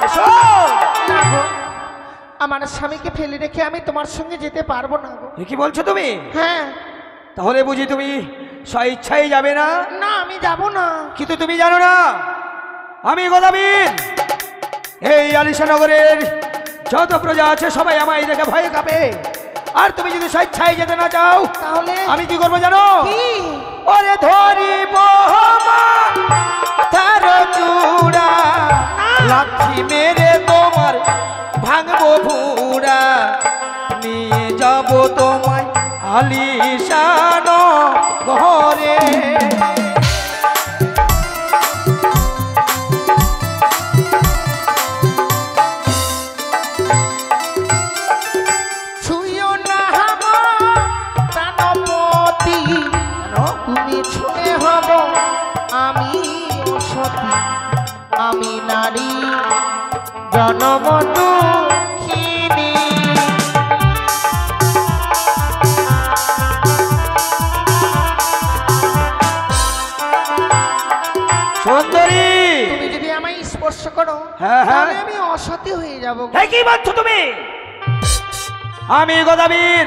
এসো। না গো, আমার স্বামীকে ফেলে রেখে আমি তোমার সঙ্গে যেতে পারবো না গো। এ কি বলছো তুমি? হ্যাঁ। তাহলে বুঝি তুমি স্বইচ্ছাই যাবে না? না আমি যাব না। কিন্তু তুমি জানো না আমি গোদাবীর, এই আলিশানগরের যত প্রজা আছে সবাই আমায় দেখে ভয়ে কাঁপে। আর তুমি যদি স্বেচ্ছায় যেতে না চাও তাহলে আমি কি করবো জানো? কি? ওরে ধরিব তার চূড়া, লাঠি মেরে তোমার ভাঙবো ভুড়া, নিয়ে যাব তোমায় আলিশান ঘরে। ছুঁয়ো না আমার প্রাণপতি, তুমি ছুঁয়ে হব আমি সতী, আমি নারী জনম দুঃখিনী। সুন্দরী, তুমি যদি আমায় স্পর্শ করো হ্যাঁ, হ্যাঁ। তাহলে আমি অসতী হয়ে যাব গো। কি বলছো তুমি? আমি গোদাবীর,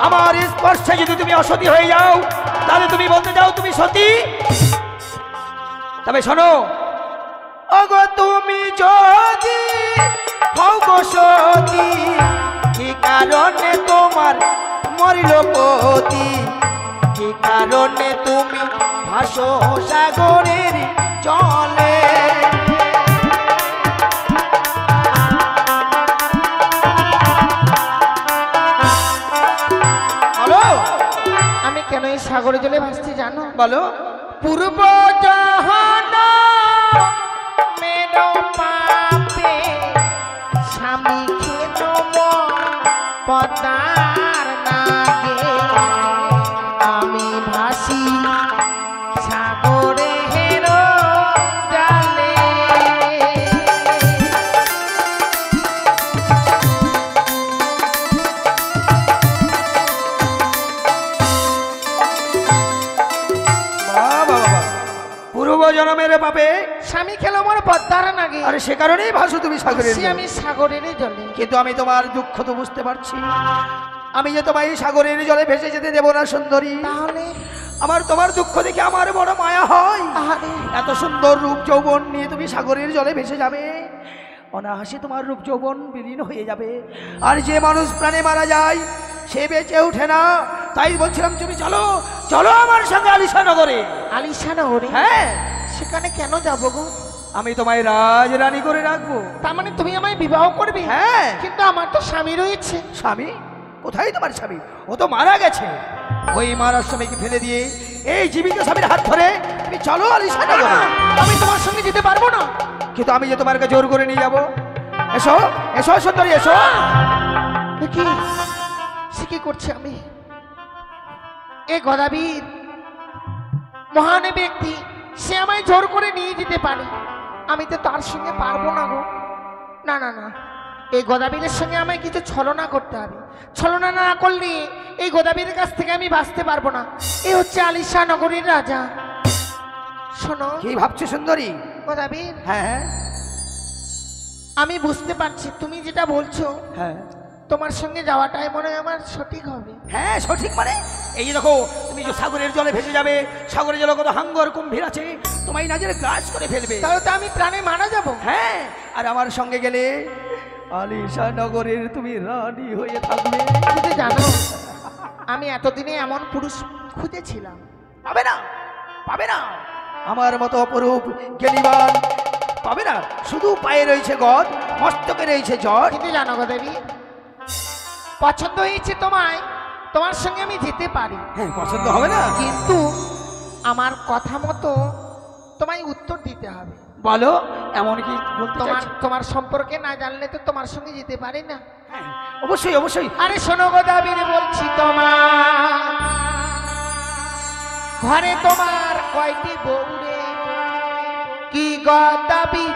আমার স্পর্শে যদি তুমি অসতী হয়ে যাও তাহলে তুমি বলতে যাও তুমি সতী? তবে শোনো, ওগো তুমি যদি হও গো সতী, কি কারণে তোমার মরিল পতি, কি কারণে তুমি ভাসো সাগরের জলে? বলো আমি কেন এই সাগরে জলে ভাসছি জানো? বলো। পূর্ব জহন মেরো পাপে স্বামী খেত পদ্মার নাগে আমি ভাসি সাগরে হেরো জালে। পূর্ব জন্মের পাপে স্বামী খেলো মোর পদ্মার নাগে, আরে সে কারণেই ভাসো তুমি সাগরের ভাসি জলে। আমি সাগরের জলে। কিন্তু আমি তোমার দুঃখ তো বুঝতে পারছি, আমি যে তোমায় সাগরের জলে ভেসে যেতে দেবো না সুন্দরী। তাহলে আমার তোমার দুঃখ দেখে আমার বড় মায়া হয়। আরে এত সুন্দর রূপ যৌবন নিয়ে তুমি সাগরের জলে ভেসে যাবে, অনায়াসে তোমার রূপ যৌবন বিলীন হয়ে যাবে। আর যে মানুষ প্রাণে মারা যায় সে বেঁচে ওঠে না। তাই বলছিলাম তুমি চলো, চলো আমার সঙ্গে আলিশানগরে। আলিশানগরে? হ্যাঁ, সেখানে কেন যাব গো? আমি তোমায় রাজরানী করে রাখবো। তার মানে তুমি আমায় বিবাহ করবে? হ্যাঁ। কিন্তু আমার তো স্বামী রয়েছে। স্বামী? কোথায় তোমার স্বামী? ও তো মারা গেছে। ওই মারার স্বামীকে ফেলে দিয়ে এই জীবিত স্বামীর হাত ধরে তুমি চলো আলিশানগরে। আমি তোমার সঙ্গে যেতে পারবো না। কিন্তু আমি যে তোমাকে জোর করে নিয়ে যাবো। এসো এসো সুন্দরী এসো। কি সে কি করছে? আমি এ গদাবীর মহান ব্যক্তি, সে আমায় জোর করে নিয়ে যেতে পারে, আমি তো তার সঙ্গে পারবো না গো। না না না, এই গদাবীরের সঙ্গে আমায় কিছু ছলনা করতে হবে। ছলনা না করলে এই গদাবীরের কাছ থেকে আমি বাঁচতে পারবো না। এ হচ্ছে আলিশানগরের রাজা। শোনো কি ভাবছো সুন্দরী? গদাবীর, হ্যাঁ আমি বুঝতে পারছি তুমি যেটা বলছো, হ্যাঁ তোমার সঙ্গে যাওয়াটাই মনে হয় আমার সঠিক হবে। হ্যাঁ সঠিক মানে এই যে দেখো তুমি যে সাগরের জলে ভেসে যাবে, সাগরের জলে কত হাঙ্গর কুম্ভীর আছে, তোমায় নাজের গ্রাস করে ফেলবে। তাহলে তো আমি প্রাণে মারা যাব। হ্যাঁ, আর আমার সঙ্গে গেলে আলিশানগরের তুমি রানী হয়ে থাকবে। কিন্তু জানো, আমি এতদিনে এমন পুরুষ খুঁজেছিলাম। পাবে না, পাবে না। আমার মতো অপরূপ জ্ঞানীবান পাবে না। শুধু পায়ে রয়েছে গদ, মস্তকে রয়েছে জট। কিন্তু জানো গো দেবী, পছন্দ হয়েছে তোমায়, তোমার সঙ্গে আমি যেতে পারি, হ্যাঁ পছন্দ হবে না? কিন্তু আমার কথা মতো তোমায় উত্তর দিতে হবে। বলো, এমন কি বলতে তোমার চাইছো? তোমার সম্পর্কে না জানলে তো তোমার সঙ্গে যেতে পারি না। হ্যাঁ, অবশ্যই অবশ্যই। আরে শোনো গো দাবির বলছি, তোমার ঘরে তোমার কয়টি বউ রে? কি গো দাবি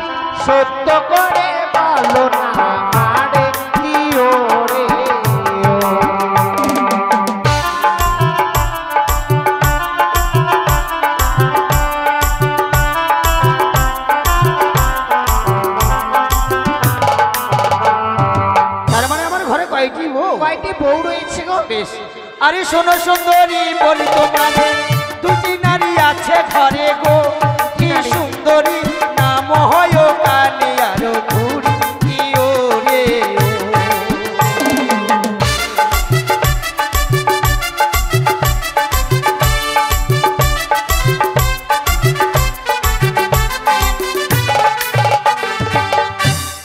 সত্য করে বলো না আমারে, কি ওরে তার মানে আমার ঘরে কয়টি বউ? কয়টি বউ রয়েছে গো? বেশ। আরে শোনো সুন্দরী, বলি তোমারে, দুটি নারী আছে ঘরে গো। কি সুন্দরী নাম হয় কানে আরো ঘুরি, কি ওরে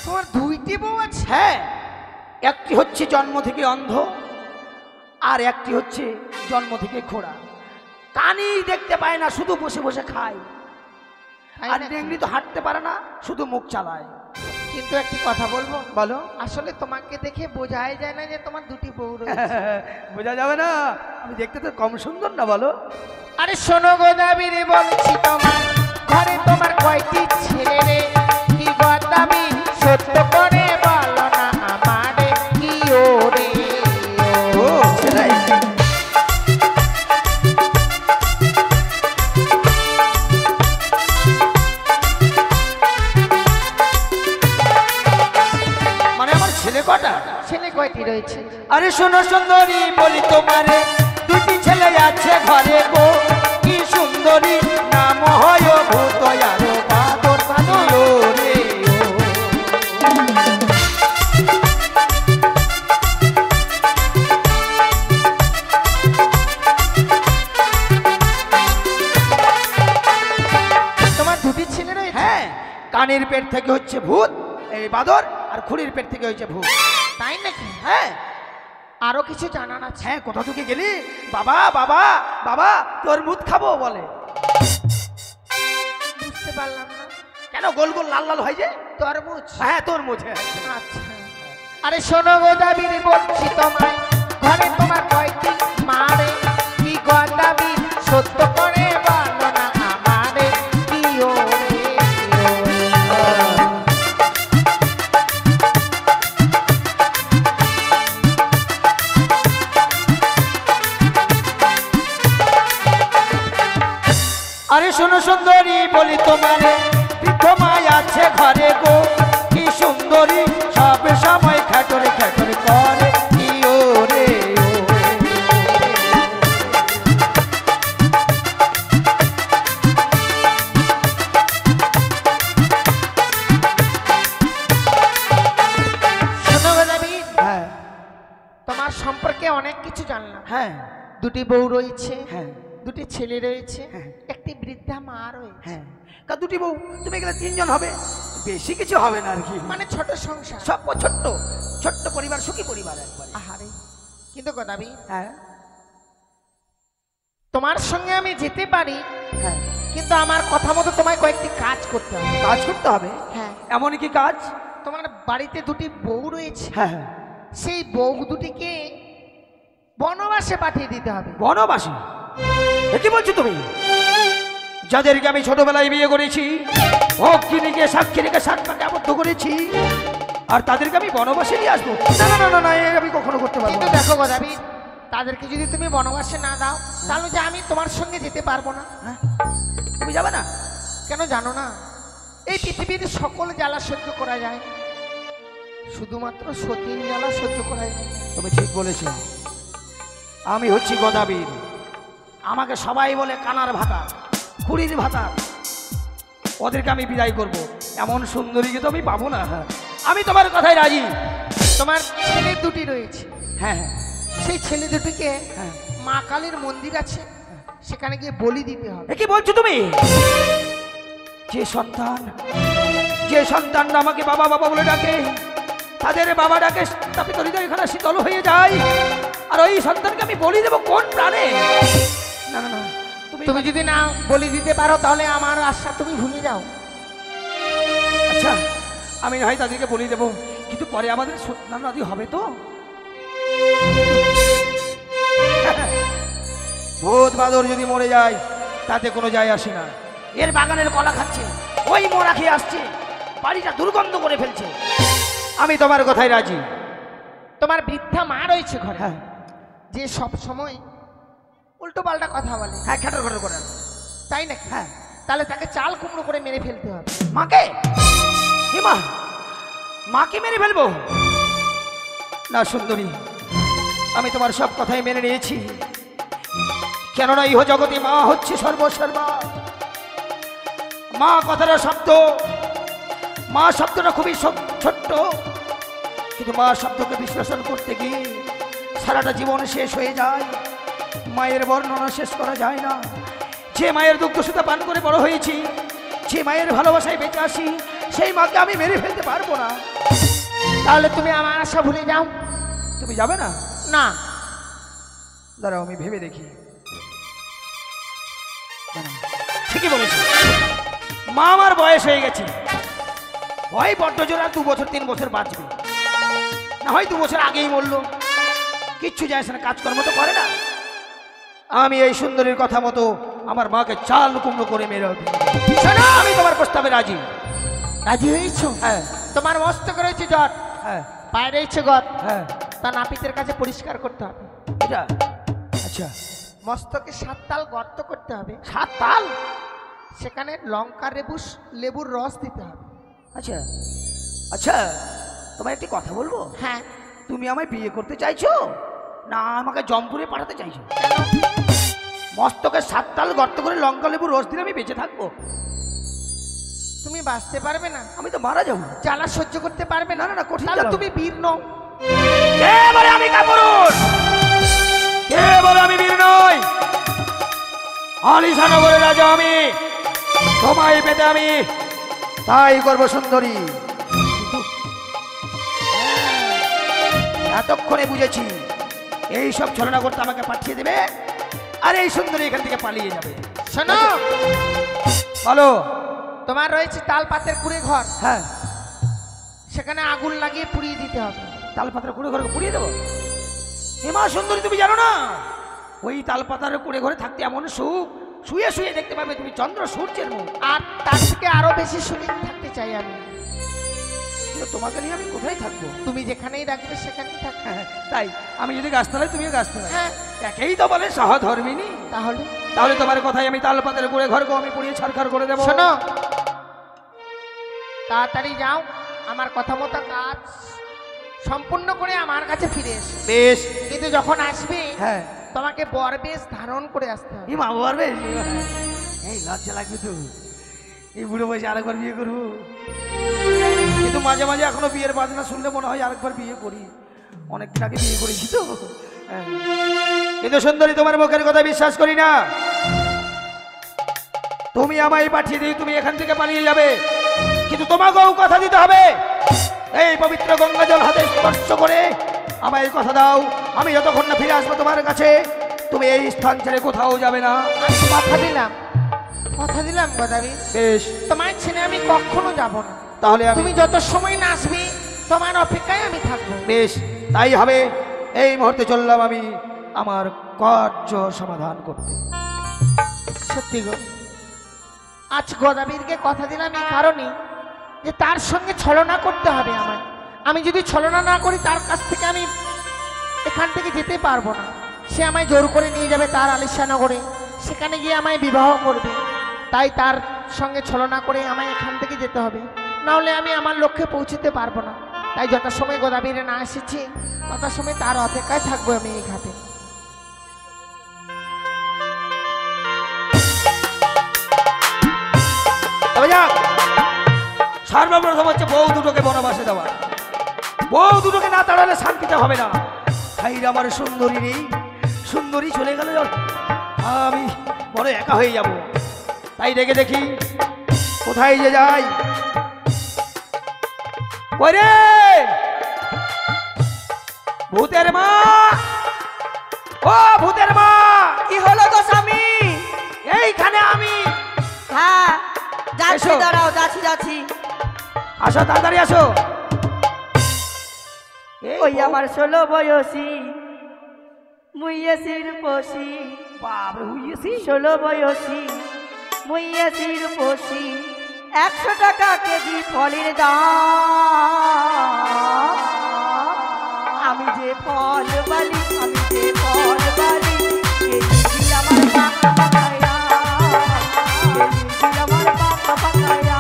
তোমার দুইটি বউ আছে? হ্যাঁ, একটি হচ্ছে জন্ম থেকে অন্ধ, আর একটি হচ্ছে জন্ম থেকে খোড়া। কানই দেখতে পায় না, শুধু বসে বসে খায়। তাই আর নাকি? ডেঙ্গি তো হাঁটতে পারে না, শুধু মুখ চালায়। কিন্তু একটি কথা বলবো, বলো। আসলে তোমাকে দেখে বোঝাই যায় না যে তোমার দুটি বউ রয়েছে। বোঝা যাবে না? আমি দেখতে তো কম সুন্দর না, বলো। আরে শোনো গো দাবি রে, বলছি তোমার ঘরে তোমার কয়টি ছেলে রে? কি গো দাবি সত্য করে বলো না আমারে, কি ওরে ও সেটাই। মানে আমার ছেলে কটা? ছেলে কয়টি রয়েছে? আরে শোনো সুন্দরী, বলি তোমারে, দুটি ছেলে আছে ঘরে গো। কি সুন্দরী নাম হয় ভূত আরো বাদর বাদর রে তোমার দুটি ছেলে রয়েছে? হ্যাঁ, কানের পেট থেকে হচ্ছে ভূত এই বাদর, আর খুঁড়ির পেট থেকে হচ্ছে ভূত। তাই নাকি? হ্যাঁ আরো কিছু জানার আছে? হ্যাঁ, কোথা থেকে গেলি? বাবা বাবা বাবা, তোর মুখ খাবো বলে। বুঝতে পারলাম না। কেন গোল গোল লাল লাল হয় যে? তরমুজ? হ্যাঁ তোর মুখে। আচ্ছা। আরে শোনো গো দাবি রে, বলছি তোমায় ঘরে তোমার কয়টি মা রে? কি গো দাবি সত্য করে বলো না আমারে, কি ওরে আরে শোনো সুন্দরী, বলি তোমারে, বৃদ্ধ মাই আছে ঘরে গো। কি সুন্দরী সব সময় খ্যাটরে খ্যাটরে করে, কি ওরে শোনো গো দাবি, হ্যাঁ তোমার সম্পর্কে অনেক কিছু জানলাম। হ্যাঁ দুটি বউ রয়েছে, হ্যাঁ দুটি ছেলে রয়েছে, হ্যাঁ। একটি বৃদ্ধা মা রয়েছে, হ্যাঁ। তা দুটি বউ, তুমি গেলে তিনজন হবে, বেশি কিছু হবে না আর কি। মানে ছোট সংসার। সব ছোট্ট ছোট্ট পরিবার, সুখী পরিবার একবার। আহারে, কিন্তু গো দাবি, হ্যাঁ তোমার সঙ্গে আমি যেতে পারি, হ্যাঁ, কিন্তু আমার কথা মতো তোমায় কয়েকটি কাজ করতে হবে। কাজ করতে হবে। হ্যাঁ, এমন কি কাজ? তোমার বাড়িতে দুটি বউ রয়েছে, হ্যাঁ হ্যাঁ। সেই বউ দুটিকে বনবাসে পাঠিয়ে দিতে হবে। বনবাসী? এ কি বলছো তুমি? যাদেরকে আমি ছোটবেলায় বিয়ে করেছি, অগ্নিকে সাক্ষী রেখে সাত পাকে আবদ্ধ করেছি, আর তাদেরকে আমি বনবাসে নিয়ে আসবো? না না না না না, এ আমি কখনো করতে পারবো কিন্তু না। দেখো গদাবি, তাদেরকে যদি তুমি বনবাসে না দাও, তাহলে যে আমি তোমার সঙ্গে যেতে পারবো না। হ্যাঁ? তুমি যাবে না? কেন জানো না, এই পৃথিবীর সকল জ্বালা সহ্য করা যায়, শুধুমাত্র সতীর জ্বালা সহ্য করা যায় না। তুমি ঠিক বলেছ। আমি হচ্ছি গদাবীর, আমাকে সবাই বলে কানার ভাতা, খুঁড়ির ভাতা। ওদেরকে আমি বিদায় করব, এমন সুন্দরীকে তো আমি পাবো না। আমি তোমার কথাই রাজি। তোমার ছেলে দুটি রয়েছে, হ্যাঁ হ্যাঁ সেই ছেলে দুটিকে হ্যাঁ। মা কালীর মন্দির আছে, সেখানে গিয়ে বলি দিতে হবে। এ কি বলছো তুমি? যে সন্তান আমাকে বাবা বাবা বলে ডাকে, তাদের বাবা ডাকে তাপিত হৃদয় এখানে শীতল হয়ে যায়, আর ওই সন্তানকে আমি বলি দেবো কোন প্রাণে? না না না, তুমি যদি না বলি দিতে পারো তাহলে আমার আশা তুমি ভুলে যাও। আচ্ছা, আমি হয় তাদেরকে বলি দেবো, কিন্তু পরে আমাদের সন্তান আদি হবে তো? ভূত বাদর যদি মরে যায় তাতে কোনো যায় আসে না। এর বাগানের কলা খাচ্ছে, ওই মোড়া খেয়ে আসছে, বাড়িটা দুর্গন্ধ করে ফেলছে। আমি তোমার কথাই রাজি। তোমার বৃদ্ধা মা রয়েছে ঘরে, হ্যাঁ যে সব সময় উল্টো পাল্টা কথা বলে। হ্যাঁ, খাটার খাটার করে। তাই নাকি? হ্যাঁ, তাহলে তাকে চাল কুমড়ো করে মেরে ফেলতে হবে। মাকে? হে মা, মাকে মেরে ফেলবো? না সুন্দরী, আমি তোমার সব কথাই মেনে নিয়েছি, কেননা ইহ জগতে মা হচ্ছে সর্বসর্বা। মা কথাটা শব্দ, মা শব্দটা খুবই ছোট্ট, কিন্তু মা শব্দকে বিশ্লেষণ করতে গিয়ে সারাটা জীবন শেষ হয়ে যায়। মায়ের বর্ণনা শেষ করা যায় না। যে মায়ের দুগ্ধ সুতা পান করে বড় হয়েছি, যে মায়ের ভালোবাসায় বেঁচে আসি, সেই মাকে আমি মেরে ফেলতে পারবো না। তাহলে তুমি আমার আশা ভুলে যাও। তুমি যাবে না? না। দাঁড়াও, আমি ভেবে দেখি। ঠিকই বলেছি, মা আমার বয়স হয়ে গেছে, হয় বড্ড জোর আর 2 বছর 3 বছর বাঁচবে, না হয় 2 বছর আগেই মরলো, কিচ্ছু যায় না, কাজকর্ম তো করে না। আমি এই সুন্দরীর কথা মতো আমার মাকে চাল কুমড়ো করে মেরে ফেলবো। আমি তোমার প্রস্তাবে রাজি। রাজি হয়েছো? হ্যাঁ তোমার মস্তক রয়েছে জট, হ্যাঁ পায়ে রয়েছে গত, হ্যাঁ, তা নাপিতের কাছে পরিষ্কার করতে হবে। এটা আচ্ছা, মস্তকে 7 তাল গর্ত করতে হবে। 7 তাল? সেখানে লঙ্কা লেবুর রস দিতে হবে। আচ্ছা আচ্ছা, তোমার একটি কথা বলবো? হ্যাঁ। তুমি আমায় বিয়ে করতে চাইছো না আমাকে জমপুরে পাঠাতে চাইছো? মস্তকে 7 তাল গর্ত করে লঙ্কা লেবু রস দিলে আমি বেঁচে থাকবো? তুমি বাঁচতে পারবে না, আমি তো মারা যাবো। জ্বালা সহ্য করতে পারবে না। না, না, কঠিন তাহলে জ্বালা। তুমি বীর নও। কে বলে আমি কাপুরুষ? কে বলে আমি বীর নই? আলিশানগরের রাজা আমি, তোমায় পেতে আমি তাই করবো সুন্দরী। এতক্ষণে বুঝেছি এই সব ছলনা করতে আমাকে পাঠিয়ে দেবে, আর এই সুন্দরী এখান থেকে পালিয়ে যাবে। শোনো, বলো। তোমার রয়েছে তাল পাতের কুড়ে ঘর, হ্যাঁ, সেখানে আগুন লাগিয়ে পুড়িয়ে দিতে হবে। তালপাতার কুড়ে ঘরে পুড়িয়ে দেবো? হেমা সুন্দরী, তুমি জানো না ওই তালপাতার কুড়ে ঘরে থাকতে এমন সুখ, শুয়ে শুয়ে দেখতে পাবে তুমি চন্দ্র সূর্যের মুখ। আর তার থেকে আরো বেশি সুখে থাকতে চাই আমি। কিন্তু তোমাকে নিয়ে আমি কোথায় থাকবো? তুমি যেখানেই রাখবে সেখানেই থাকবে। হ্যাঁ, তাই আমি যদি গাছতলায়, তুমিও গাছতলায়। হ্যাঁ। একেই তো বলে সহধর্মিনী। তাহলে তাহলে তোমার কথাই আমি তালপাতার কুড়ে ঘরকে আমি পুড়িয়ে ছাড়খাড় করে দেবো। শোনো, তাড়াতাড়ি যাও, আমার কথা মতো কাজ সম্পূর্ণ করে আমার কাছে ফিরে এসো। বেশ। কিন্তু যখন আসবে হ্যাঁ, তোমাকে বরবেশ ধারণ করে আসতে হবে। এই মা পারবে? এই লজ্জা লাগবে তো, এই বুড়ো বয়সে আরেকবার বিয়ে করবো। কিন্তু মাঝে মাঝে এখনো বিয়ের বাজনা শুনলে মনে হয় আরেকবার বিয়ে করি, অনেকদিন আগে বিয়ে করেছি তো। হ্যাঁ। কিন্তু সুন্দরী, তোমার মুখের কথা বিশ্বাস করি না। তুমি আমায় পাঠিয়ে দিই, তুমি এখান থেকে পালিয়ে যাবে, কিন্তু তোমাকেও কথা দিতে হবে। এই পবিত্র গঙ্গা জল হাতে স্পর্শ করে আমায় কথা দাও, আমি যতক্ষণ না ফিরে আসবো তোমার কাছে, তুমি এই স্থান ছেড়ে কোথাও যাবে না। আমি কথা দিলাম, কথা দিলাম গদাবি, বেশ, তোমার ছেলে আমি কখনো যাব না। তাহলে আমি তুমি যত সময় না আসবে তোমার অপেক্ষায় আমি থাকবো। বেশ, তাই হবে। এই মুহূর্তে চললাম আমি আমার কার্য সমাধান করতে। সত্যি গো, আজ গদাবীরকে কথা দিলাম এই কারণে যে তার সঙ্গে ছলনা করতে হবে আমার। আমি যদি ছলনা না করি তার কাছ থেকে আমি এখান থেকে যেতে পারবো না। সে আমায় জোর করে নিয়ে যাবে তার আলিশানগরে, সেখানে গিয়ে আমায় বিবাহ করবে। তাই তার সঙ্গে ছলনা করে আমায় এখান থেকে যেতে হবে, না হলে আমি আমার লক্ষ্যে পৌঁছতে পারবো না। তাই যত সময় গদাবীরে না এসেছি তত সময় তার অপেক্ষায় থাকবো আমি এই ঘাটে। তবে যাক, সর্বপ্রথম হচ্ছে বউ দুটোকে বনবাসে দেওয়া। বউ দুটোকে না তাড়ালে শান্তিতে হবে না। খাইর আমার সুন্দরী নেই, সুন্দরী চলে গেল, আমি বড় একা হয়ে যাব, তাই দেখে দেখি কোথায় যে যাই। ওরে ভূতের মা, ও ভূতের মা, কি হলো গো স্বামী? এইখানে আমি। হ্যাঁ যাচ্ছি, এসো। দাঁড়াও, যাচ্ছি যাচ্ছি। আসো তাড়াতাড়ি আসো। এই ওই বউ- আমার 16 বয়সী মুইয়েসির পশি, বাপরে হুইয়েছি। 16 বয়সী মুইয়েসির পশি, 100 টাকা কেজি ফলের দাম। আমি যে ফল বালি, আমি যে ফল বালি, কেজি আমার পাকা পাকায়া, কেজি আমার পাকা পাকায়া।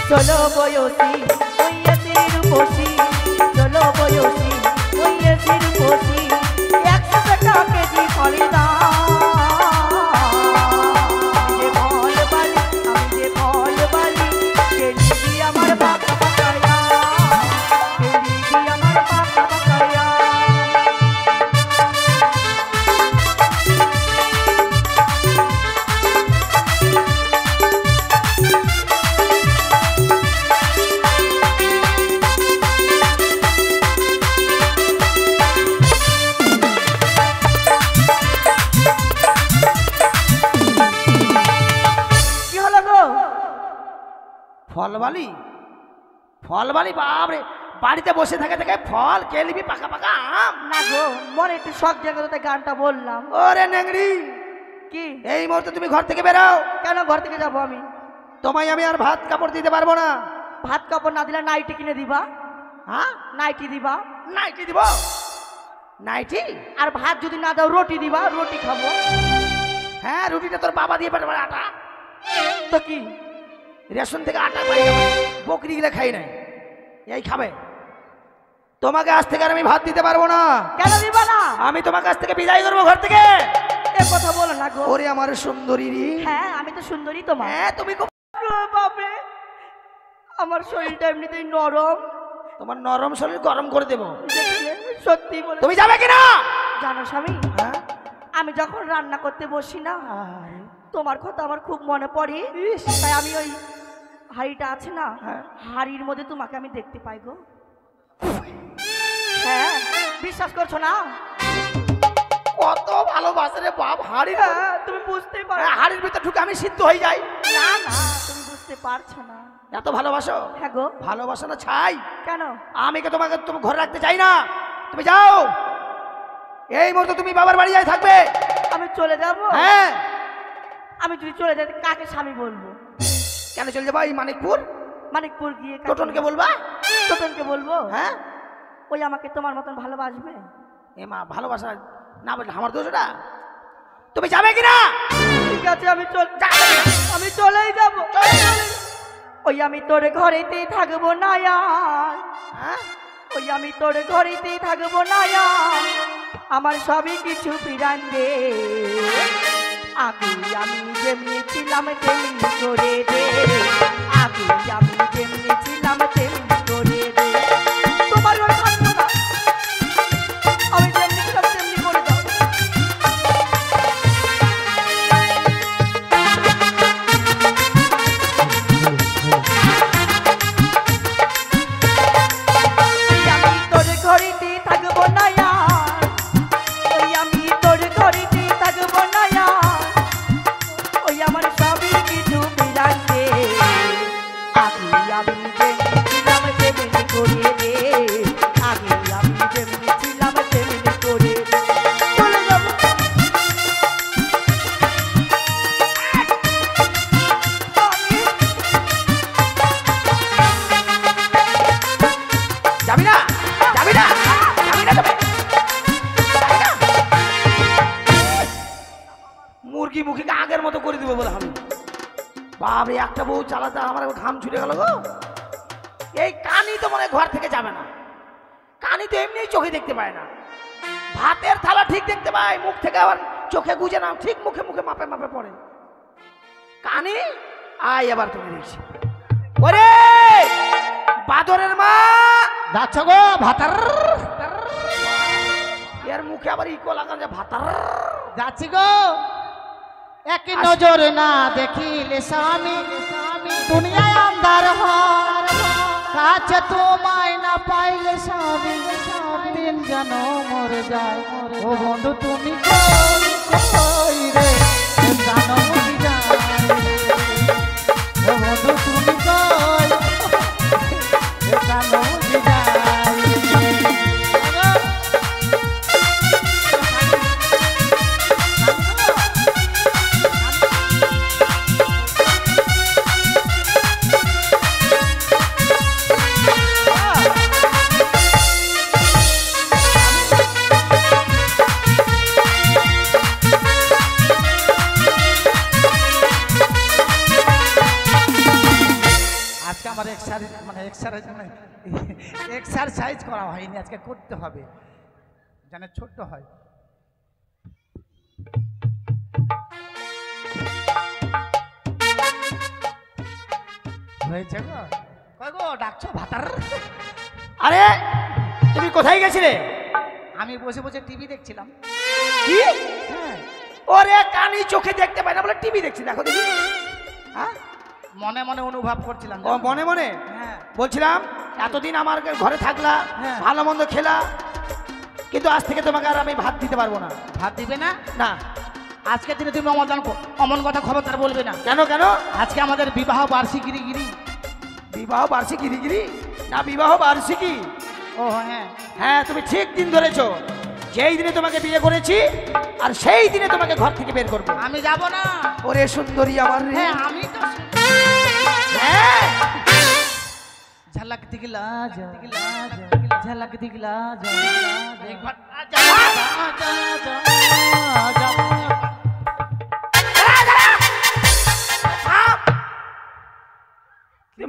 ষোলো বয়সী মুইয়েসির রূপসী, 16 বয়সী মুইয়েসির রূপসী, 100 টাকা কেজি ফলের দাম। আমি যে ফল বালি, আমি যে ফল বালি, কেজি আমার পাকা পাকায়া, কেজি আমার পাকা পাকায়া। কি হলো গো? ফলবালি, ফলবালি, বাপরে বাড়িতে বসে থেকে থেকে ফল কেলবি পাকা পাকা আম। না গো, মনে একটু শখ জায়গাতে গানটা বললাম। ওরে নেংড়ি, কি? এই মুহূর্তে তুমি ঘর থেকে বেরাও। কেন ঘর থেকে যাবো আমি? তোমায় আমি আর ভাত কাপড় দিতে পারবো না। ভাত কাপড় না দিলে নাইটি কিনে দিবা। হ্যাঁ, নাইটি দিবা। নাইটি দিব, নাইটি। আর ভাত যদি না দাও রুটি দিবা, রুটি খাবো। হ্যাঁ, রুটিটা তোর বাবা দিয়ে পাঠাবে, আটা তো কি? রেশন থেকে আটা পাই যাবে, বকরি গিলে খাই নাই, এই খাবে। তোমাকে আজ থেকে আর আমি ভাত দিতে পারবো না। কেন দিবা না? আমি তোমার কাছ থেকে বিদায় করবো ঘর থেকে। এ কথা বলো না গো। ওরে আমার সুন্দরী রে। হ্যাঁ, আমি তো সুন্দরী তোমার। হ্যাঁ, তুমি খুব বাপে, আমার শরীরটা এমনিতেই নরম। তোমার নরম শরীর গরম করে দেবো। দেখলে, সত্যি বলে। তুমি যাবে কিনা? জানো স্বামী, হ্যাঁ, আমি যখন রান্না করতে বসি না, তোমার কথা আমার খুব মনে পড়ে। তাই আমি ওই হাঁড়িটা আছে না, হ্যাঁ। হাঁড়ির মধ্যে তোমাকে আমি দেখতে পাই গো। হ্যাঁ, বিশ্বাস করছো না? কত ভালোবাসে রে বাপ হাড়ি। হ্যাঁ, তুমি বুঝতেই পারো। হাড়ির ভিতর ঢুকে আমি সিদ্ধ হয়ে যাই। না না, তুমি বুঝতে পারছো না। এত ভালোবাসো? হ্যাঁ গো। ভালোবাসো না ছাই। কেন? আমি কে তোমাকে তুমি ঘরে রাখতে চাই না। তুমি যাও, এই মুহূর্তে তুমি বাবার বাড়ি যাই থাকবে। আমি চলে যাব? হ্যাঁ। আমি যদি চলে যাই কাকে স্বামী বলবো? কেন চলে যাবো? এই মানিকপুর মানিকপুর গিয়ে টোটনকে বলবা? টোটনকে বলবো? হ্যাঁ। ওই আমাকে তোমার মতন ভালোবাসবে? এ মা, ভালোবাসা না বললে আমার দোষ ওটা। তুমি যাবে কিনা? ঠিক আছে, আমি চলেই যাব। ওই আমি তোর ঘরেতেই থাকবো না আর। হ্যাঁ, ওই আমি তোর ঘরেতেই থাকবো না আর। আমার সবই কিছু ফিরান দে। আগে আমি যেমনি ছিলাম তেমনি করে দে। আগে আমি যেমনি ছিলাম তেমনি করে দে। তোমার ওর থাকবো না, আমি যেমনি ছিলাম তেমনি করে দাও। আমি তোর ঘরেতে থাকবো না আর। ওই আমি তোর ঘরেতে থাকবো না আর। ওই আমার সবই কিছু বিরান দে। আগে আমি যেমনি ছিলাম তেমনি করে দে। আগে আমি যেমনি ছিলাম তেমনি করে দে। চলে যাবো। যাবি না? যাবি না? যাবি না তবে? যাবি না? মুরগি মুখীকে আগের মতো করে দিব বলে আমি। বাপরে, একটা বউ চালাতে আমার ঘাম ছুটে গেল গো। এই কানই তো মনে হয় ঘর থেকে যাবে না। কানি তো এমনি চোখে দেখতে পায় না, ভাতের থালা ঠিক দেখতে পায়, মুখ থেকে আবার চোখে গুজে না, ঠিক মুখে মুখে মাপে মাপে পড়ে। কানি আয় এবার তুমি দেখছি। ওরে বাদরের মা যাচ্ছ গো ভাতার, এর মুখে আবার ইকো লাগান যে ভাতার। যাচ্ছি গো। এক নজর না দেখিলে স্বামী দুনিয়ায় আন্ধার হয়, কাছে তোমায় না পাইলে স্বামী দিন যেন মরে যায়। ও বন্ধু তুমি কই কই রে জানো কি যায়, ও বন্ধু তুমি কই জানো কি যায়। আমার এক্সারসাইজ করা হয়নি, আজকে করতে হবে, জানে ছোট্ট হয়। হয়েছে গো, কই গো ডাকছো ভাতার? আরে তুমি কোথায় গেছিলে? আমি বসে বসে টিভি দেখছিলাম। কি? হ্যাঁ। ওরে কানি চোখে দেখতে পায় না বলে টিভি দেখছি, দেখো দেখি। হ্যাঁ মনে মনে অনুভব করছিলাম। ও মনে মনে? হ্যাঁ। বলছিলাম এতদিন আমার ঘরে থাকলা, হ্যাঁ। ভালো মন্দ খেলা, কিন্তু আজ থেকে তোমাকে আর আমি ভাত দিতে পারবো না। ভাত দিবে না? না। আজকে দিনে তুমি অমন কথা খবরদার বলবে না। কেন কেন? আজকে আমাদের বিবাহ বার্ষিকী গিরি। বিবাহ বার্ষিকী গিরি না, বিবাহ বার্ষিকী। ও হ্যাঁ হ্যাঁ, তুমি ঠিক দিন ধরেছো। যেই দিনে তোমাকে বিয়ে করেছি আর সেই দিনে তোমাকে ঘর থেকে বের করবো। আমি যাব না। ওরে সুন্দরী আমার রে। হ্যাঁ আমি তো হ্যাঁ। ঝলক দিখলা যা, ঝলক দিখলা যা, একবার আজা আজা আজা।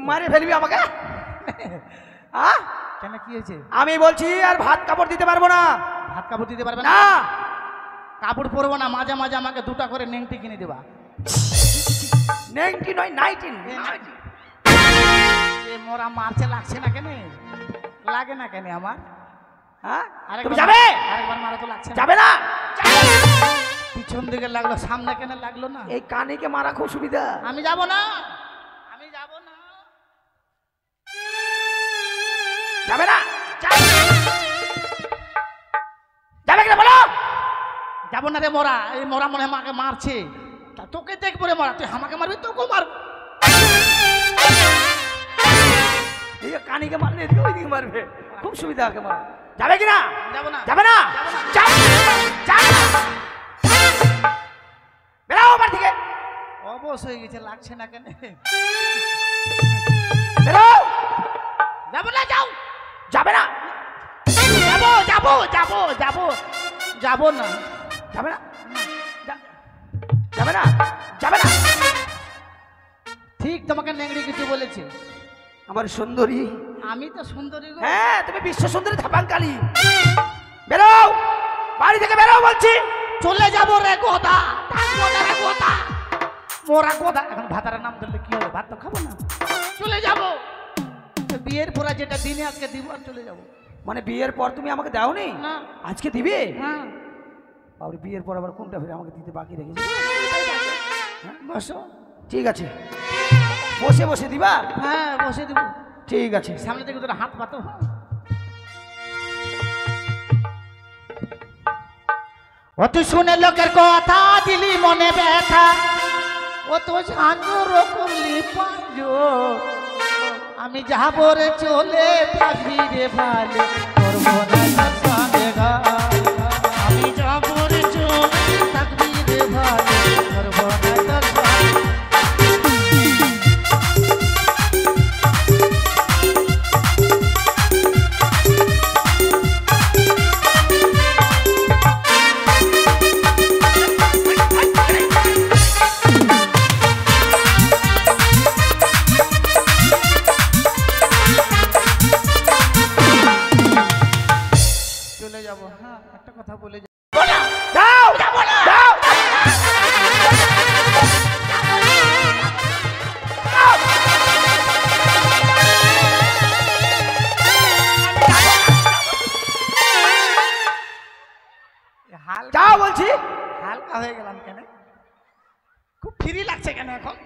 মারে ফেলবি আমাকে? কেন কি হয়েছে? আমি বলছি আর ভাত কাপড় দিতে পারবো না। ভাত কাপড় দিতে পারবে না। না? কাপড় পরবো না, মাঝে মাঝে আমাকে দুটা করে নেংটি কিনে দেবা। নেংটি নয়, নাইটি। মোরা মারছে, লাগছে না কেন? লাগে না কেন আমার? হ্যাঁ, আরেকবার তুমি যাবে? আরেকবার মারা তো লাগছে না। যাবে না? পিছন দিকে লাগলো, সামনে কেন লাগলো না? এই কানিকে মারা খুব সুবিধা। আমি যাব না, আমি যাব না। যাবে না? যাবে কিনা বলো? যাব না রে মোরা। এই মোরা মনে হয় আমাকে মারছে। তা তোকে দেখবো রে মোরা, তুই আমাকে মারবি, তোকেও মারবো। এই কানিকে মারলে এদিকে ওইদিকে মারবে, খুব সুবিধা আগে মারা। যাবে কিনা? যাব না। যাবে না? বেরাও বাড়ি থেকে। অবশ হয়ে গেছে, লাগছে না কেন? বেরাও। যাব না, যাও। যাবে না? যাবো যাবো যাবো যাবো যাবো না। যাবে না? যাবে না? যাবে না? ঠিক তোমাকে নেংড়ি কিছু বলেছে। আমার সুন্দরী। আমি তো সুন্দরী গো। হ্যাঁ, তুমি বিশ্ব সুন্দরী থাপাঙ্কালী। বেরাও বাড়ি থেকে, বেরাও বলছি। চলে যাবো রে গোদা, রে গোদা, মোরা গোদা। এখন ভাতারের নাম ধরলে কি হবে? ভাত তো খাবো না, চলে যাবো। বিয়ের পরে যেটা দিনে আজকে দিব আর চলে যাবো। মানে বিয়ের পর তুমি আমাকে দাওনি? না। আজকে দিবে? হ্যাঁ। আর বিয়ের পর আবার কোনটা ফিরে আমাকে দিতে বাকি রেখেছে? হ্যাঁ, বসো। ঠিক আছে, বসে বসে দিবা? হ্যাঁ বসে দিব। ঠিক আছে। সামনে থেকে তোর হাত পাতো। ও তুই শুনে লোকের কথা দিলি মনে ব্যথা, ও তো ঝাঁঝর করলি পাঁজো। আমি যাবো রে চলে থাকবি রে ভালো, করবো না তোর সঙ্গে গাল। আমি যাবো রে চলে থাকবি রে ভালো, করবো না তোর সঙ্গে। যা বলছি। হালকা হয়ে গেলাম কেন? খুব ফ্রি লাগছে কেন এখন?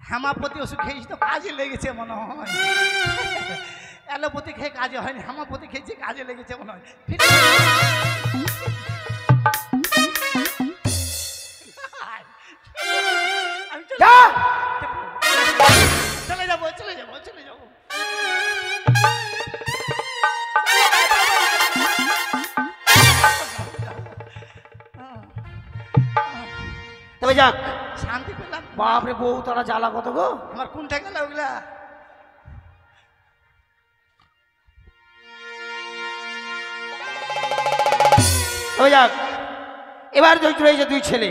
হেমাপতি ওষুধ খেয়েছি তো কাজে লেগেছে মনে হয়। অ্যালোপতি খেয়ে কাজে হয়নি, হেমাপতি খেয়েছি কাজে লেগেছে মনে হয়। আমি যা চলে যাবো চলে যাবো চলে যাবো। তবে যাক, শান্তি পেলাম। বাপরে বউ তারা জ্বালা কত গো। আমার কোনটা গেল ওগুলা? তবে যাক, এবার রয়েছে দুই ছেলে।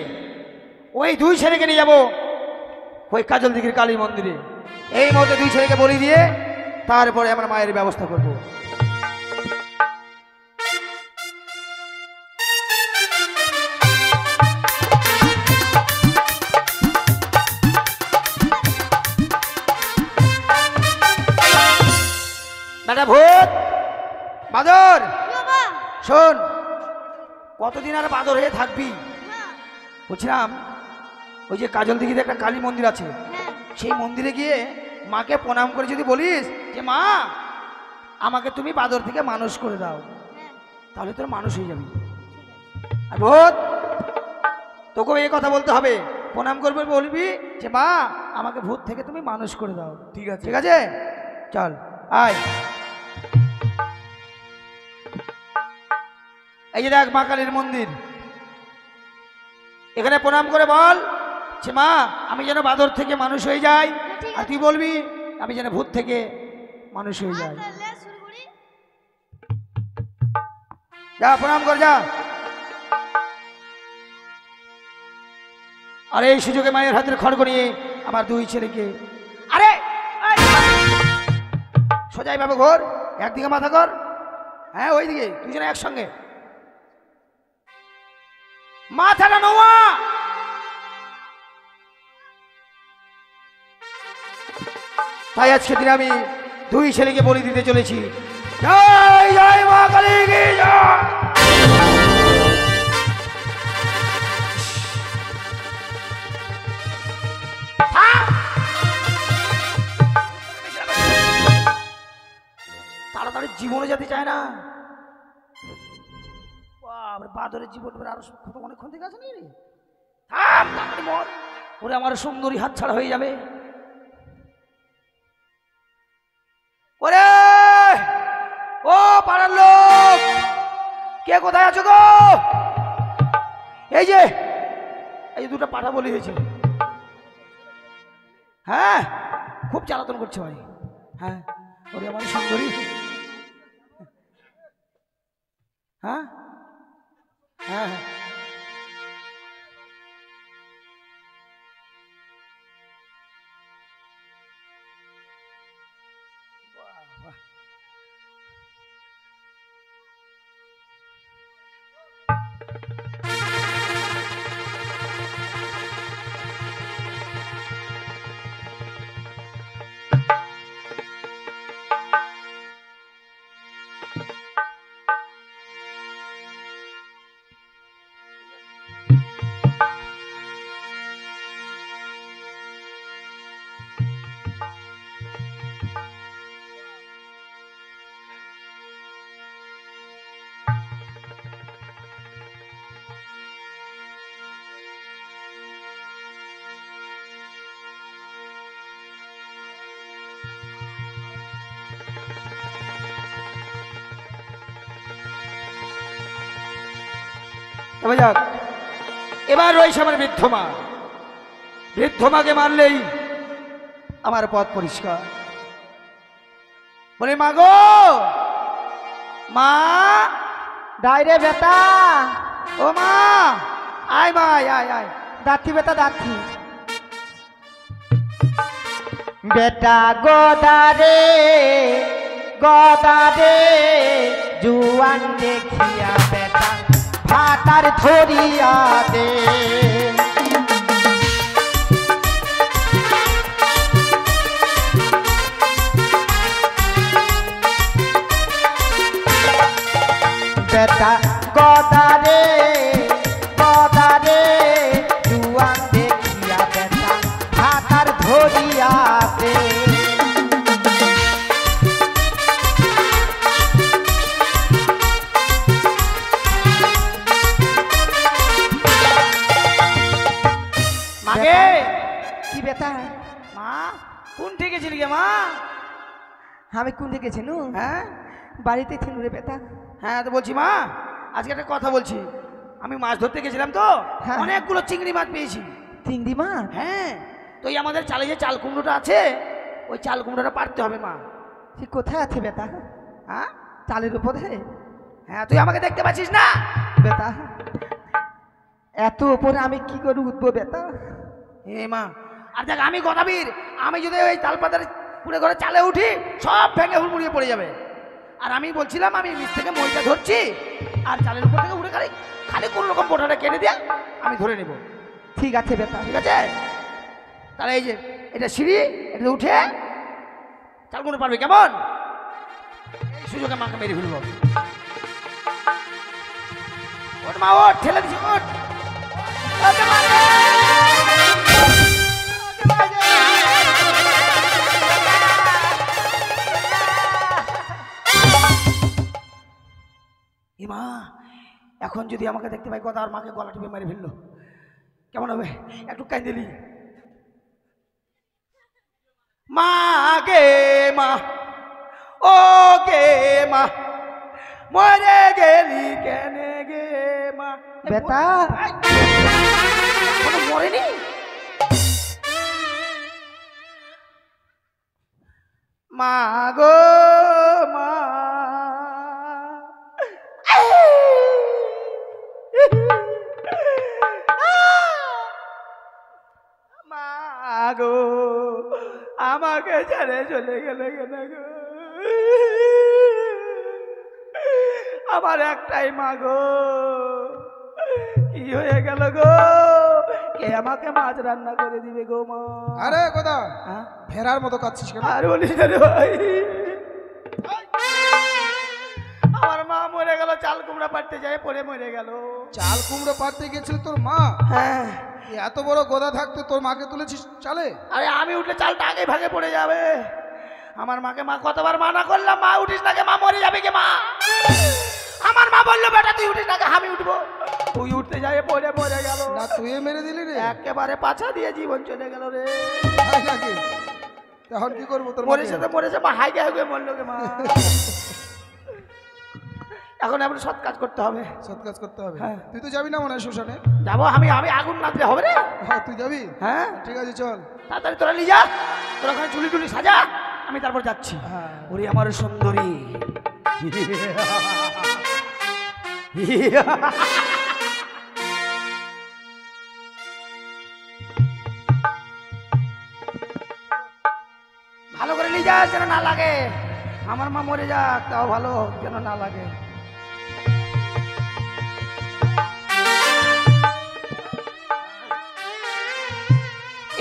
ওই দুই ছেলেকে নিয়ে যাবো ওই কাজল দিঘির কালী মন্দিরে। এই মুহূর্তে দুই ছেলেকে বলি দিয়ে তারপরে আমরা মায়ের ব্যবস্থা করব। বেটা ভূত বাদর, বাবা শোন, কতদিন আর বাদর হয়ে থাকবি? হ্যাঁ বলছিলাম ওই যে কাজল দিঘিতে একটা কালী মন্দির আছে, হ্যাঁ সেই মন্দিরে গিয়ে মাকে প্রণাম করে যদি বলিস যে মা আমাকে তুমি বাদর থেকে মানুষ করে দাও, হ্যাঁ তাহলে তোর মানুষ হয়ে যাবি। ঠিক আছে। আর ভূত, তোকেও এই কথা বলতে হবে, প্রণাম করবে বলবি যে মা আমাকে ভূত থেকে তুমি মানুষ করে দাও। ঠিক আছে। ঠিক আছে, চল আয়। এই যে দেখ মা কালীর মন্দির, এখানে প্রণাম করে বল যে মা আমি যেন বাদর থেকে মানুষ হয়ে যাই, ঠিক আর তুই বলবি আমি যেন ভূত থেকে মানুষ হয়ে যাই। তাহলে শুরু করি। যা প্রণাম কর যা। আর এই সুযোগে মায়ের হাতের খড়গ নিয়ে আমার দুই ছেলেকে, আরে এই, সোজাই ভাবে ঘোর, একদিকে মাথা কর, হ্যাঁ ওইদিকে দুজনে একসঙ্গে, মাথাটা নোয়া। তাই আজকে দিনে আমি দুই ছেলেকে বলি দিতে চলেছি। জয় জয় মা কালী কি জয়। তাড়াতাড়ি জীবনে যেতে চায় না। বাপরে, বাদরের জীবন আরো কত অনেকক্ষণ থেকে আছে নাকি? থাম, তাড়াতাড়ি মর, ওরে আমার সুন্দরী হাত ছাড়া হয়ে যাবে। ওরে ও পাড়ার লোক, কে কোথায় আছো গো? এই যে দুটো পাঠা বলি হয়েছে, হ্যাঁ খুব জ্বালাতন করছে ভাই। হ্যাঁ ওরে আমার সুন্দরী, হ্যাঁ হ্যাঁ হ্যাঁ তবে যাক, এবার রয়েছে আমার বৃদ্ধ মা। বৃদ্ধ মাকে মারলেই আমার পথ পরিষ্কার। বলি মা গো, মা, ডাইরে বেটা, ও মা, আয় মা, আয় আয় আয়। দাথি বেটা দাথি, বেটা গদারে গদারে জুয়ান দেখিয়া বেটা ভাতার ধরিয়া দে। বেটা গদারে জুয়ান দেখিয়া বেটা হাতার ধরিয়াতে মাগে কি বেটা মা কোন থেকে ছিলি গে মা? আমি কোন দিকে ছিনু হ্যাঁ বাড়িতে ছিনু রে বেটা হ্যাঁ তো বলছি মা আজকে একটা কথা বলছি, আমি মাছ ধরতে গেছিলাম তো হ্যাঁ। অনেকগুলো চিংড়ি মাছ পেয়েছি। চিংড়ি মা হ্যাঁ তো এই আমাদের চালে যে চাল কুমড়োটা আছে ওই চাল কুমড়োটা পারতে হবে মা। সে কোথায় আছে বেটা হ্যাঁ চালের উপরে হ্যাঁ তুই আমাকে দেখতে পাচ্ছিস না? বেটা এত উপরে আমি কি করে উঠবো বেটা এ মা আর দেখ আমি গদাবীর, আমি যদি ওই তালপাতার পুড়ে ঘরে চালে উঠি সব ভেঙে হুড়মুড়িয়ে পড়ে যাবে। আর আমি বলছিলাম আমি নিচ থেকে মইটা ধরছি আর চালের উপর থেকে উঠে খালি কোন রকম বোটাটা কেটে দেয়া আমি ধরে নেব। ঠিক আছে বেটা ঠিক আছে তাহলে এই যে এটা সিঁড়ি এটা উঠে চালগুলো পারবে কেমন? এই সুযোগে মাকে মেরে ফেলবো। ওঠ মা ওঠ, ঠেলে দিচ্ছি ওঠ। ওকে মা রে! ওকে মা রে! এ মা এখন যদি আমাকে দেখতে পাই কথা আর মাকে গলা টিপে মেরে ফেললো কেমন হবে? একটু কাঁদিলি মা গে মা ও গে মা মরে গেলি কেনে গে মা। বেটা কোনো মরেনি? মা গো মা মা গো আমাকে ছেড়ে চলে গেলে কেন গো? আমার একটাই মা গো, কি হয়ে গেল গো? কে আমাকে মাছ রান্না করে দিবে গো মা? আরে কোথা হ্যাঁ? ফেরার মতো কাঁদছিস কেন? আর বলিস না রে ভাই, আমার মা মরে গেল, চাল কুমড়া পাড়তে যায় পড়ে মরে গেল। চাল কুমড়ো পাড়তে গেছিল তোর মা? হ্যাঁ এত বড় গোদা থাকতে তোর মাকে তুলেছিস চালে? আরে আমি উঠলে চালটা আগে ভাগে পড়ে যাবে। আমার মাকে মা কতবার মানা করলাম মা উঠিস না কে, মা মরে যাবে কে মা। আমার মা বললো বেটা তুই উঠিস না কে, আমি উঠবো। তুই উঠতে যাবে পড়ে মরে গেল। না তুই মেরে দিলি রে? একেবারে পাছা দিয়ে জীবন চলে গেল রে। তাই নাকি? এখন কি করবো তোর মাকে? মরেছে তো মরেছে মা, হাই গে মরলো কে মা। এখন আমরা সৎ কাজ করতে হবে। সৎ কাজ করতে হবে। হ্যাঁ। তুই তো যাবি না মনে হয় শ্মশানে? যাবো আমি, আমি আগুন না দিলে হবে রে। হ্যাঁ তুই যাবি? হ্যাঁ ঠিক আছে চল। তাড়াতাড়ি তোরা নিয়ে যা, তোরা ওখানে চুলি টুলি সাজা, আমি তারপর যাচ্ছি। হ্যাঁ। ওরে আমার সুন্দরী ভালো করে নিয়ে যা যেন না লাগে। আমার মা মরে যাক তাও ভালো যেন না লাগে।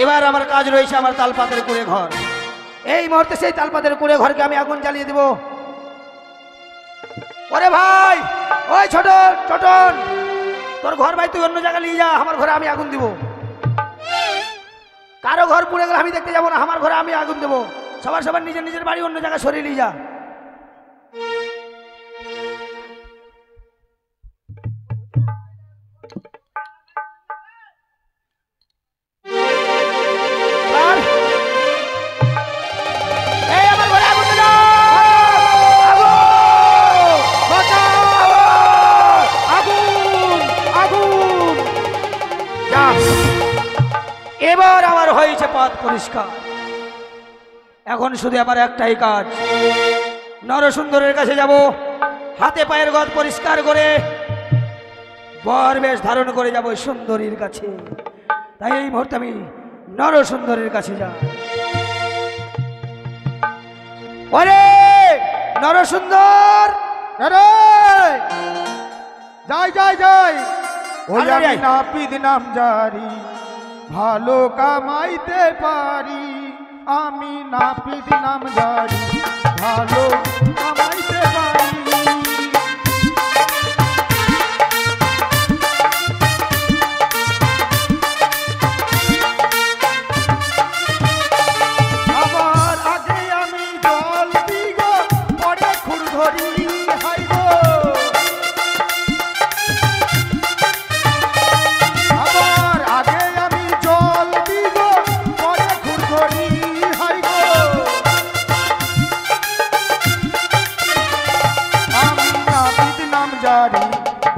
এবার আমার কাজ রয়েছে আমার তালপাতের কুড়ে ঘর। এই মুহূর্তে সেই তালপাতের কুড়ে ঘরকে আমি আগুন জ্বালিয়ে দেব। ওরে ভাই, ওই ছোটন তোর ঘর ভাই তুই অন্য জায়গায় নিয়ে যা, আমার ঘরে আমি আগুন দিব। কারো ঘর পুড়ে গেলে আমি দেখতে যাবো না, আমার ঘরে আমি আগুন দেবো। সবার নিজের নিজের বাড়ি অন্য জায়গায় সরিয়ে নিয়ে যা। এই আমার ঘরে আগুন দিল। আগুন! যা। এবার আমার হয়েছে পথ পরিষ্কার। এখন শুধু আমার একটাই কাজ, নরসুন্দরের কাছে যাব, হাতে পায়ের গদ পরিষ্কার করে বর বেশ ধারণ করে যাব সুন্দরীর কাছে। তাই এই মুহূর্তে আমি নরসুন্দরের কাছে যাই। ওরে নরসুন্দর, যাই ওই আরে, আমি আরে। নাপিত নাম জারি, ভালো কামাইতে পারি। আমি নাপিত নাম জারি, ভালো কামাইতে পারি।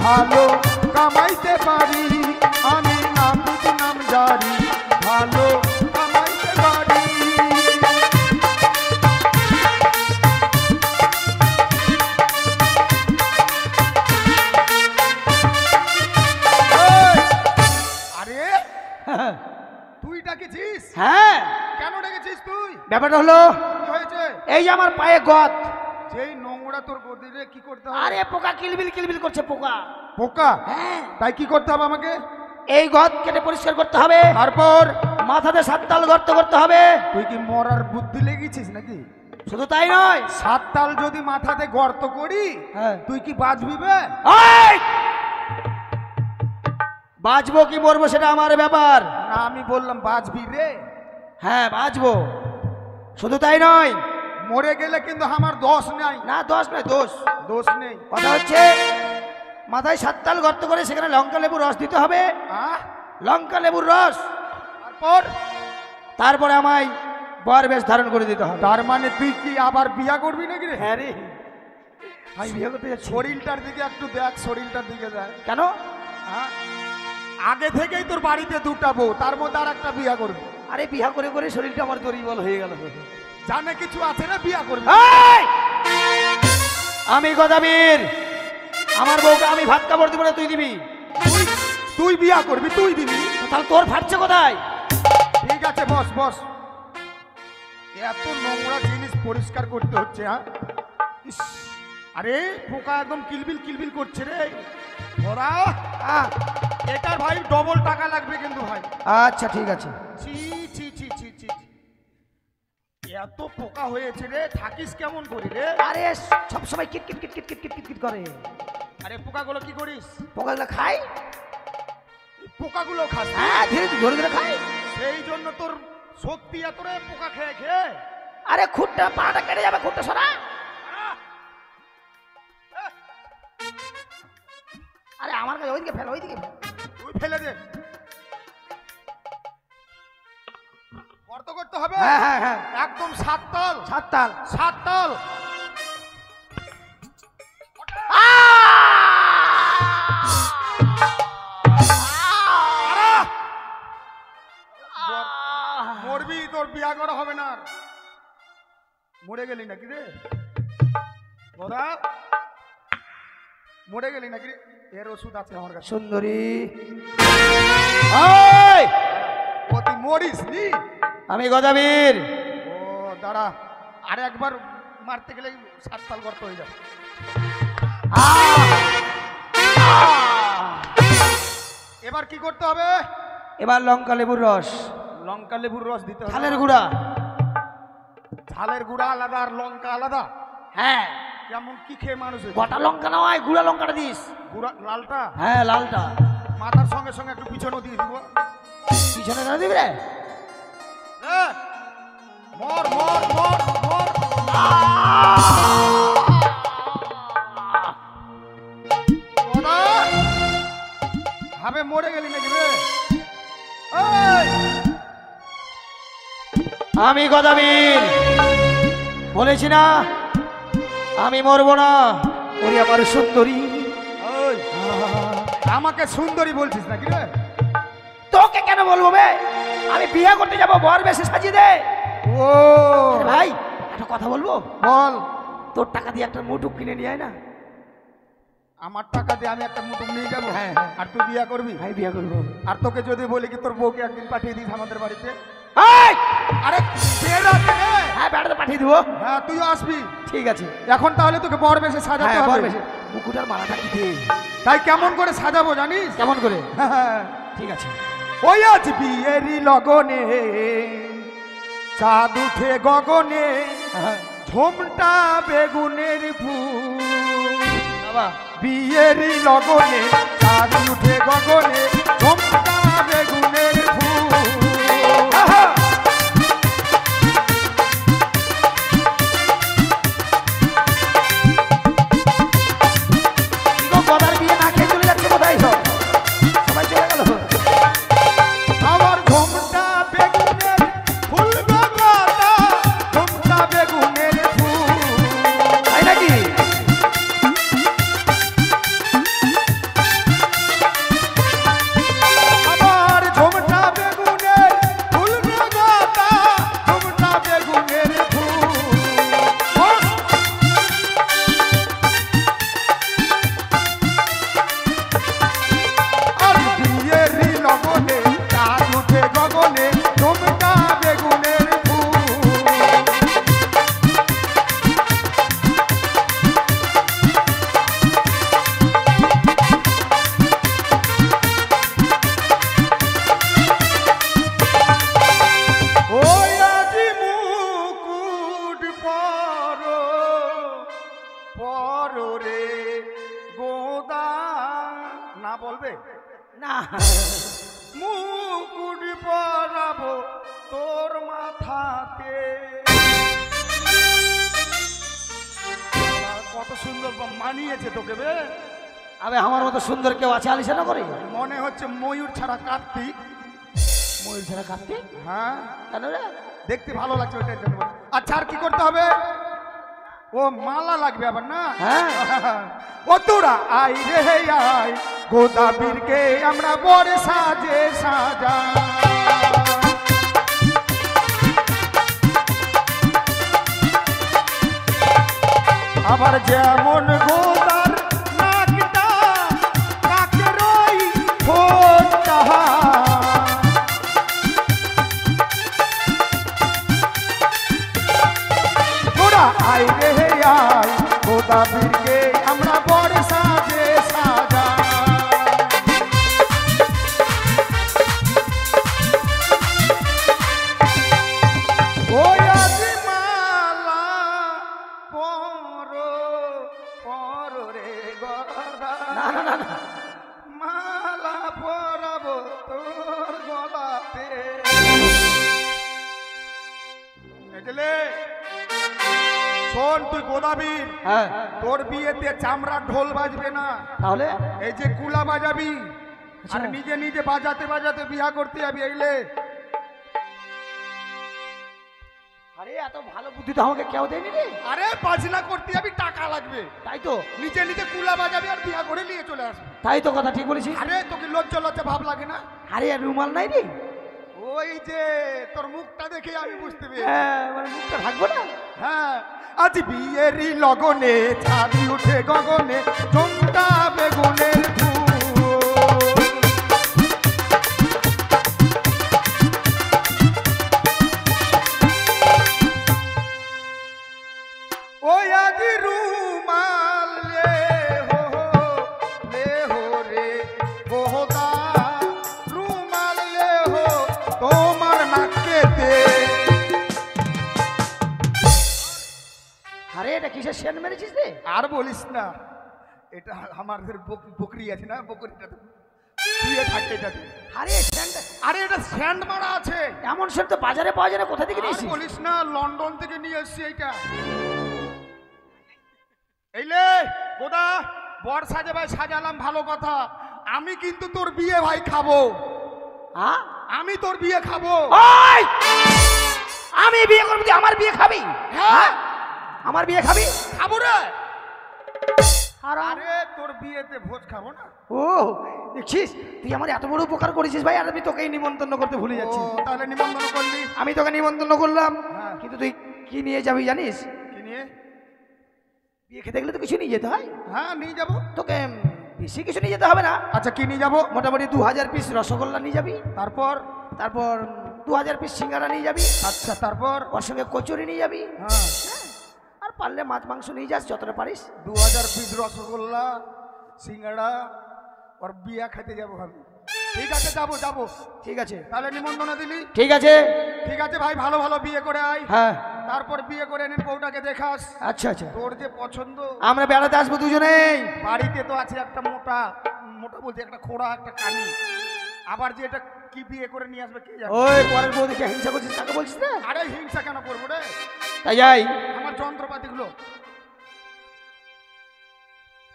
ভালো কামাইতে পারি, আমি নাম নাম জারি, ভালো কামাইতে পারি। আরে তুই ডাকেছিস? হ্যাঁ, কেন ডেকেছিস তুই? ব্যাপারটা হলো কি হয়েছে? এই যে আমার পায়ে গত, যেই নোংরা তোর গদিরে কি করতে হবে? আরে পোকা কিলবিল কিলবিল করছে পোকা। পোকা? হ্যাঁ, তাই কি করতে হবে আমাকে? এই গত কেটে পরিষ্কার করতে হবে, তারপর মাথাতে 7 তাল গর্ত করতে হবে। তুই কি মরার বুদ্ধি লেগেছিস নাকি? শুধু তাই নয়, 7 তাল যদি মাথাতে গর্ত করি হ্যাঁ, তুই কি বাঁচবি বে? এই! বাঁচবো কি মরবো সেটা আমার ব্যাপার। না, আমি বললাম বাঁচবি রে। হ্যাঁ, বাঁচবো। শুধু তাই নয়, মরে গেলে কিন্তু আমার দোষ নাই। না দোষ নয়, দোষ দোষ নেই। কথা হচ্ছে মাথায় 7 তাল গর্ত করে সেখানে লঙ্কা লেবুর রস দিতে হবে, আহ, লঙ্কা লেবুর রস। তারপর? তারপরে আমায় বর বেশ ধারণ করে দিতে হবে। তার মানে তুই কি আবার বিয়া করবি নাকি রে? হ্যাঁ রে, আমি বিয়ে করতে যাচ্ছি। শরীরটার দিকে একটু দেখ, শরীরটার দিকে দেখ। কেন? হ্যাঁ? আগে থেকেই তোর বাড়িতে 2টা বউ, তার মধ্যে আর একটা বিয়া করবি? আরে বিয়ে করে করে শরীরটা আমার দুর্বল হয়ে গেল। জানে কিছু আছে না বিয়া করবি? এই! আমি গদাবীর, আমার বউকে আমি ভাত কাপড় দিব না, তুই দিবি। তুই বিয়া করবি, তুই দিবি? তাহলে তোর ফাটছে কোথায়? ঠিক আছে, বস বস। এত নোংরা জিনিস পরিষ্কার করতে হচ্ছে। হ্যাঁ, ইস, আরে পোকা একদম কিলবিল কিলবিল করছে রে। ওরা এটার ভাই ডবল টাকা লাগবে কিন্তু ভাই। আচ্ছা ঠিক আছে। ছি ছি ছি ছি ছি, এত পোকা হয়েছে রে, থাকিস কেমন করি রে? আরে সব সময় kit kit kit kit kit kit kit kit করে। আরে পোকাগুলো কি করিস? পোকাগুলো খাই। পোকাগুলো খাস? হ্যাঁ, ধীরে ধীরে ধরে ধরে খাই। সেই জন্য তোর শক্তি এত রে পোকা খেয়ে খেয়ে। আরে খুঁটটা পাটা কেটে যাবে, খুঁটটা সরা। আরে আমার কাছে ওইদিকে ফেল, ওইদিকে ফেল। তুই ফেলে দে। গর্ত করতে হবে? হ্যাঁ হ্যাঁ হ্যাঁ, একদম 7 তাল। 7 তাল। 7 তাল। মরবি, তোর বিয়া করা হবে না। মরে গেলি নাকি রে দাদা? মরে গেলি নাকি রে? এর ওষুধ আছে আমার কাছে। সুন্দরী, ওই! ও তুই মরিস নি? আমি গদাবীর। ও দাঁড়া, আরে একবার মারতে গেলে 7 তাল গর্ত হয়ে যাবে। এবার কি করতে হবে? এবার লঙ্কা লেবুর রস, লঙ্কা লেবুর রস দিতে হবে। ঝালের গুঁড়া। ঝালের গুঁড়া আলাদা আর লঙ্কা আলাদা? হ্যাঁ, কেমন কি খেয়ে মানুষ হয়েছে? গোটা লঙ্কা নয়, গুঁড়া লঙ্কাটা দিস। গুঁড়া লালটা? হ্যাঁ, লালটা। মাথার সঙ্গে সঙ্গে একটু পিছনেও দিয়ে দিব। পিছনে না দিবি রে? এ, মর মর মর মর। ওরা ভাবে মরে গেলি নাকি রে? এই! আমি গদাবীর, বলেছি না আমি মরবো না। ওরে আমার সুন্দরী। ওই, আমাকে সুন্দরী বলছিস নাকি রে? তোকে কেন বলবো বে? আমি বিয়ে করতে যাবো, বর বেশি সাজিয়ে দে। ও আরে ভাই, একটা কথা বলবো? বল। তোর টাকা দিয়ে একটা মুঠুক কিনে নিয়ে আয় না। আমার টাকা দিয়ে আমি একটা মুঠো নিয়ে যাবো? হ্যাঁ, হ্যাঁ। আর তুই বিয়া করবি? ভাই বিয়ে করবো। আর তোকে যদি বলি কি তোর বউকে একদিন পাঠিয়ে দিস আমাদের বাড়িতে? এই! আরে বের আছে রে। হ্যাঁ, বেড়াতে পাঠিয়ে দিবো। হ্যাঁ, তুইও আসবি। ঠিক আছে। এখন তাহলে তোকে বর বেশে সাজাতে হ্যাঁ, বর হবে। বেশি। মুকুটার মালাটা কি দে। তাই কেমন করে সাজাবো জানিস? কেমন করে? হ্যাঁ, ঠিক আছে। ওই আজ বিয়েরই লগনে চাঁদ উঠে গগনে, ঝোমটা বেগুনের ফুল। বাবা, বিয়েরই লগনে চাঁদ উঠে গগনে, ঝোমটা বেগুনের ফুল। গদার বিয়ে না খেয়ে চলে যাচ্ছে কোথায়? সব সবাই চলে গেল। আমার ঝোমটা বেগুনের ফুল বাবা, ঝোমটা বেগুনের ফুল। তাই নাকি? বলবে না মুকুট পরাবো তোর মাথাতে। কত সুন্দর মানিয়েছে তোকে বে। আবে আমার মতো সুন্দর কেউ আছে আলিশানা করে? মনে হচ্ছে ময়ূর ছাড়া কার্তিক। ময়ূর ছাড়া কাঁপতে হ্যাঁ কেন রে? দেখতে ভালো লাগছে ওইটার জন্য। আচ্ছা আর কি করতে হবে? ও মালা লাগবে আবার না? হ্যাঁ ও তোরা আই রে আই গোদাবীরকে আমরা বড় সাজে সাজা। আবার যেমন গোদার নাকটা কাকেরই ফোঁটা। তোরা আই রে আই গোদাবীরকে আমরা বড় সাজে সাজা। ওই আজ মালা পর রে গদা। না না না না মালা পরাবো তোর গলাতে। বুঝলে? শোন তুই গোদাবীর, হ্যাঁ তোর বিয়েতে চামড়া ঢোল বাজবে না, তাহলে এই যে কুলা বাজাবি। আচ্ছা। আর নিজে নিজে বাজাতে বাজাতে বিয়া করতে যাবি। এইলে আরে এত ভালো বুদ্ধি তো আমাকে কেউ দেয়নি রে। আরে বাজনা করতে যাবি, টাকা লাগবে। তাই তো নিজে নিজে কুলা বাজাবি আর বিয়া করে নিয়ে চলে আসবি। তাই তো কথা ঠিক বলেছিস। আরে তোকে লজ্জা লজ্জা ভাব লাগে না? আরে আর রুমাল নাই রে। ওই যে তোর মুখটা দেখে আমি বুঝতে পেরেছি। হ্যাঁ মানে মুখটা থাকবো না। হ্যাঁ আজ বিয়েরই লগনে ছাদি উঠে গগনে চমকা বেগুনের ফুল। ওই আজ রুমাল লে হো রে হোদা, রুমাল লে হো তোমার নাকে দে। আরে এটা কিসের সেন মেরেছিস রে? আর বলিস না, এটা আমাদের বকরি আছে না, বকরিটা শুয়ে থাকে এটাতে। আরে সেনটা আরে এটা স্যান্ড মারা আছে। এমন সেন তো বাজারে পাওয়া যায় না, কোথা থেকে আর নিয়েছিস? বলিস না, লন্ডন থেকে নিয়ে এসছি এইটা। এইলে গোদা বর সাজে ভাই সাজালাম, ভালো কথা। আমি কিন্তু তোর বিয়ে ভাই খাবো। হ্যাঁ আমি তোর বিয়ে খাবো। ওই আমি বিয়ে করব, তুই আমার বিয়ে খাবি? হ্যাঁ আমার বিয়ে খাবি? খাবো রে। আর আরে তোর বিয়েতে ভোজ খাবো না? ও দেখছিস তুই আমার এত বড় উপকার করেছিস ভাই, আর আমি তোকেই নিমন্ত্রণ করতে ভুলে যাচ্ছি। ও, তাহলে নিমন্ত্রণ করলি? আমি তোকে নিমন্ত্রণ করলাম, হ্যাঁ। কিন্তু তুই কি নিয়ে যাবি জানিস? কি নিয়ে? বিয়ে খেতে গেলে তো কিছু নিয়ে যেতে হয়। হ্যাঁ নিয়ে যাবো। তোকে বেশি কিছু নিয়ে যেতে হবে না, আচ্ছা কি নিয়ে যাবো? মোটামুটি 2000 পিস রসগোল্লা নিয়ে যাবি, তারপর? তারপর 2000 পিস সিঙ্গারা নিয়ে যাবি, আচ্ছা তারপর? ওর সঙ্গে কচুরি নিয়ে যাবি, হ্যাঁ আর পারলে মাছ মাংস নিয়ে যাস যতটা পারিস। 2000 পিস রসগোল্লা সিঙ্গাড়া আর বিয়া খেতে যাবো আমি। ঠিক আছে যাবো যাবো। ঠিক আছে তাহলে নিমন্ত্রণ দিলি? ঠিক আছে। ঠিক আছে ভাই, ভালো ভালো বিয়ে করে আয়। হ্যাঁ তারপর বিয়ে করে এনে বউটাকে দেখাস। আচ্ছা আচ্ছা, তোর যে পছন্দ। আমরা বেড়াতে আসবো দুজনেই। বাড়িতে তো আছে একটা মোটা মোটা বলতে একটা খোড়া একটা কানি, আবার যে এটা কি বিয়ে করে নিয়ে আসবে কে জানে। ওই পরের বউ দেখে হিংসা করছিস, তাকে বলছিস না? আরে হিংসা কেন করবো রে? তাই যাই, আমার যন্ত্রপাতিগুলো।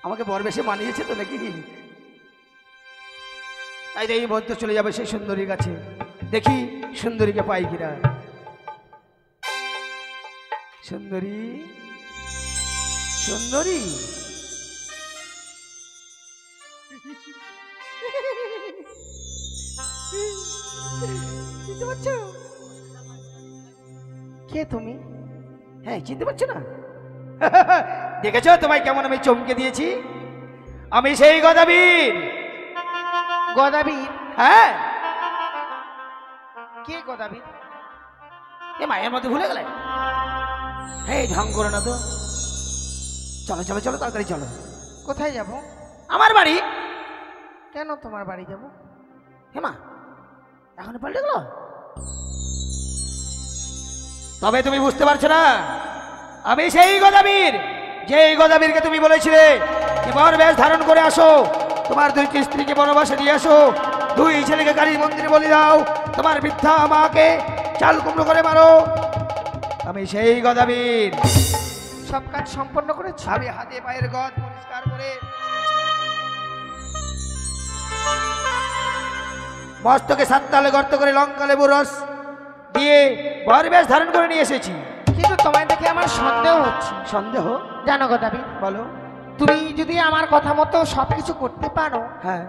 আমাকে বর বেশি মানিয়েছে তো নাকি? তাই যাই ভদ্র চলে যাবে সেই সুন্দরীর কাছে, দেখি সুন্দরীকে পাই কিনা। সুন্দরী সুন্দরী চিনতে পারছো? কে তুমি? হ্যাঁ চিনতে পারছো না? দেখেছো তোমায় কেমন আমি চমকে দিয়েছি? আমি সেই গদাবীর। গদাবীর? হ্যাঁ কে গদাবীর? এ মায়ের মধ্যে ভুলে গেলে? এই ঢং করে না তো, চলো চলো চলো তাড়াতাড়ি চলো। কোথায় যাব? আমার বাড়ি। কেন তোমার বাড়ি যাব? হেমা এখন পাল্টে গেল? তবে তুমি বুঝতে পারছো না, আমি সেই গদাবীর, যেই গদাবীরকে তুমি বলেছিলে যে বর বেশ ধারণ করে আসো, তোমার দুইটি স্ত্রীকে বনবাসে নিয়ে আসো, দুই ছেলেকে কালী মন্দিরে বলি দাও, তোমার বৃদ্ধা মাকে চাল কুমড়ো করে মারো। আমি সেই গদাবীর, সব কাজ সম্পন্ন করেছি। আমি হাতে পায়ের গদ পরিষ্কার করে মস্তকে 7 তালে গর্ত করে লঙ্কা লেবু রস দিয়ে বরবেশ ধারণ করে নিয়ে এসেছি। কিন্তু তোমায় দেখে আমার সন্দেহ হচ্ছে। সন্দেহ? জানো গদাবি, বলো। তুমি যদি আমার কথা মতো সবকিছু করতে পারো, হ্যাঁ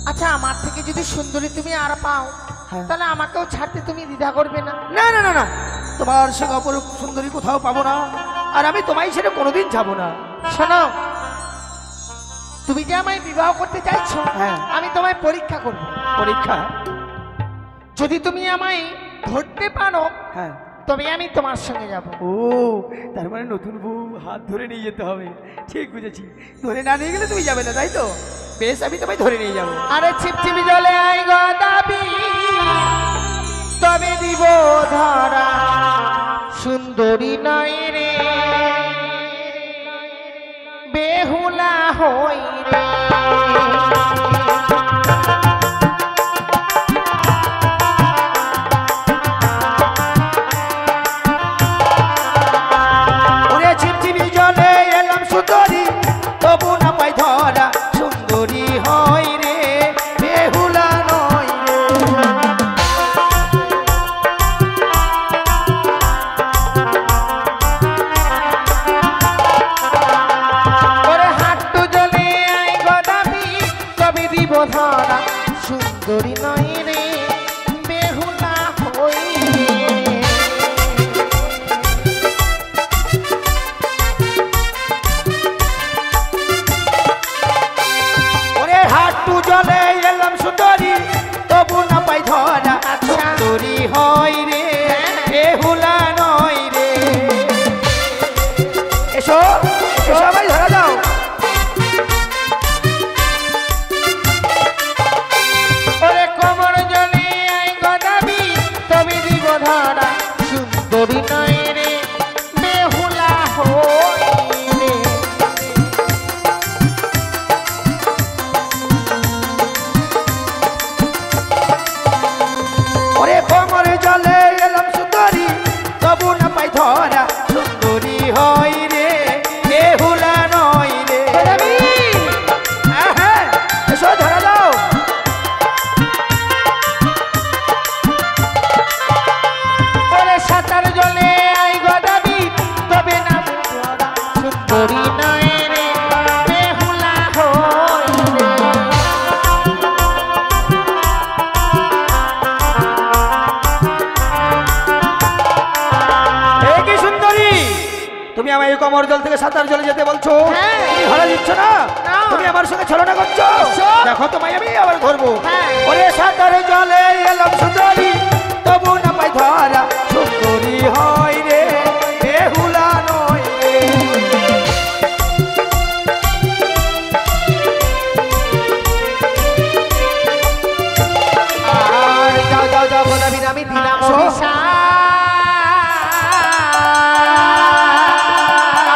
আচ্ছা আমার থেকে যদি সুন্দরী তুমি আর পাও, হ্যাঁ। তাহলে আমাকেও ছাড়তে তুমি দ্বিধা করবে না? না না না না, তোমার সে অপরূপ সুন্দরী কোথাও পাবো না, আর আমি তোমায় ছেড়ে কোনোদিন যাবো না। শোনো, তুমি যে আমায় বিবাহ করতে চাইছো, হ্যাঁ। আমি তোমায় পরীক্ষা করব। পরীক্ষা? যদি তুমি আমায় ধরতে পারো, হ্যাঁ। তবে আমি তোমার সঙ্গে যাব। ও, তার মানে নতুন বউ হাত ধরে নিয়ে যেতে হবে। ঠিক বুঝেছি, ধরে না নিয়ে গেলে তুমি যাবে না, তাই তো? বেশ, আমি তোমায় ধরে নিয়ে যাবো। আরে ছিপছিপি জলে আই গদাবি, তবে দিব ধরা, সুন্দরী নয় রে, বেহুলা হই রে। ওরে ছিপছিপি জলে এলাম সুন্দরী, তবু না পাই ধরা, সুন্দরী হয় রে, বেহুলা নয় রে। ওরে হাট্টু জলে আই গদাবি, তবে দিব ধরা, সুন্দরী নয় রে, বেহুলা হই রে। ওরে হাট্টু জলে এলাম সুন্দরী, তবু না পাই ধরা, সুন্দরী হয় রে, বেহুলা নয় রে। এসো এসো, সবাই ধরা দাও। ওরে কোমর জলে আই গদাবি, তবে দিব ধরা, সুন্দরী নয় রে, বেহুলা হই রে। ওরে কোমর জলে এলাম সুন্দরী, তবু না পাই ধরা, সুন্দরী হয় রে, বেহুলা নয় রে। গদাবি, হ্যাঁ হ্যাঁ, এসো ধরা দাও। ওরে সাঁতার জলে আই গদাবি, তবে না ধরা, সুন্দরী নয় রে, বেহুলা হই রে। এ কি সুন্দরী, তুমি আমায় এই কমর জল থেকে সাঁতার জলে যেতে বলছো? হ্যাঁ। তুমি ধরা দিচ্ছ না? না। তুমি আমার সঙ্গে ছলনা করছো? সব। দেখো তোমায় আমি আবার ধরবো। হ্যাঁ। ওরে সাঁতার জলে এলাম সুন্দরী, তবু না পাই ধরা, সুন্দরী হয় রে, বেহুলা নয় রে। আর যাও যাও যাও গদাবি, আমি দিলাম আসো। অভিশাপ।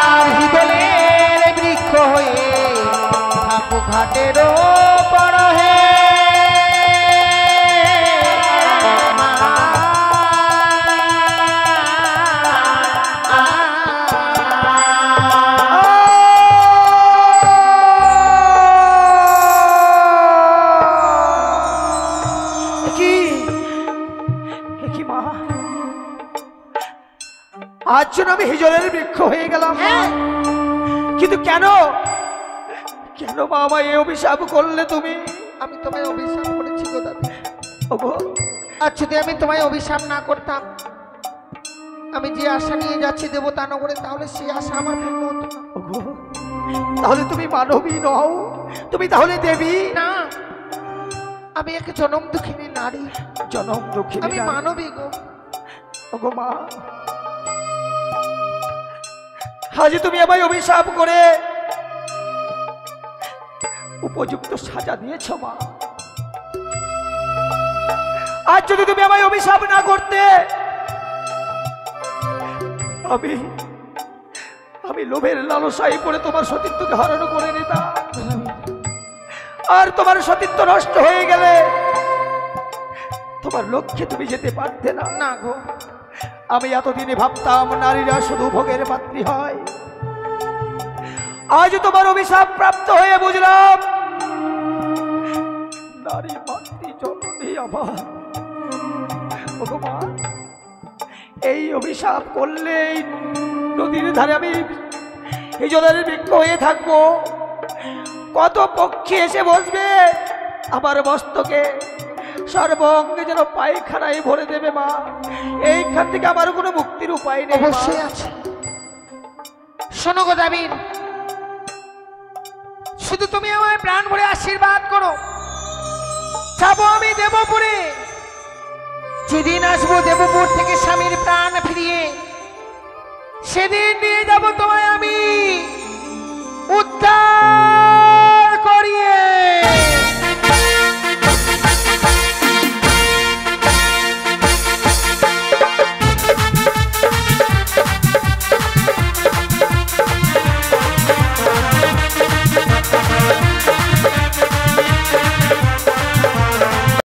আর হিদলের বৃক্ষ হয়ে ঠাকুর ঘাটেরও বড় হে আজ জন্য আমি হিজলের বৃক্ষ হয়ে গেলাম। হ্যাঁ। কিন্তু কেন, কেন মা আমায় এই অভিশাপ করলে তুমি? আমি তোমায় অভিশাপ করেছি গদাবি। ওগো, আর যদি আমি তোমায় অভিশাপ না করতাম, আমি যে আশা নিয়ে যাচ্ছি দেবতানগরে, তাহলে সেই আশা আমার পূর্ণ হতো না। ওগো, তাহলে তুমি মানবী নও, তুমি তাহলে দেবী? না, আমি এক জনম দুঃখিনী নারী, জনম দুঃখিনী আমি নারী। মানবী গো। ওগো মা, আজ তুমি আমায় অভিশাপ করে উপযুক্ত সাজা দিয়েছ মা। আজ যদি তুমি আমায় অভিশাপ না করতে, আমি লোভের লালসায় পড়ে তোমার সতীত্বকে হরণ করে নিতাম। আর তোমার সতীত্ব নষ্ট হয়ে গেলে তোমার লক্ষ্যে তুমি যেতে পারতে না। না গো, আমি এতদিনে ভাবতাম নারীরা শুধু ভোগের পাত্রী হয়, আজ তোমার অভিশাপ প্রাপ্ত হয়ে বুঝলাম নারী মাতৃ জননী আমার। ভগবান, এই অভিশাপ করলে নদীর ধারে আমি এই জলের বৃক্ষ হয়ে থাকবো। কত পক্ষী এসে বসবে আমার মস্তকে, সর্বঙ্গে যেন পায়খানায় ভরে দেবে মা। এইখান থেকে আমার কোনো মুক্তির উপায় নেই। অবশ্যই আছে। শোনো গোদাবীর, শুধু তুমি আমায় প্রাণ ভরে আশীর্বাদ করো। যাবো আমি দেবপুরে, যেদিন আসবো দেবপুর থেকে স্বামীর প্রাণ ফিরিয়ে, সেদিন নিয়ে যাব তোমায় আমি উদ্ধার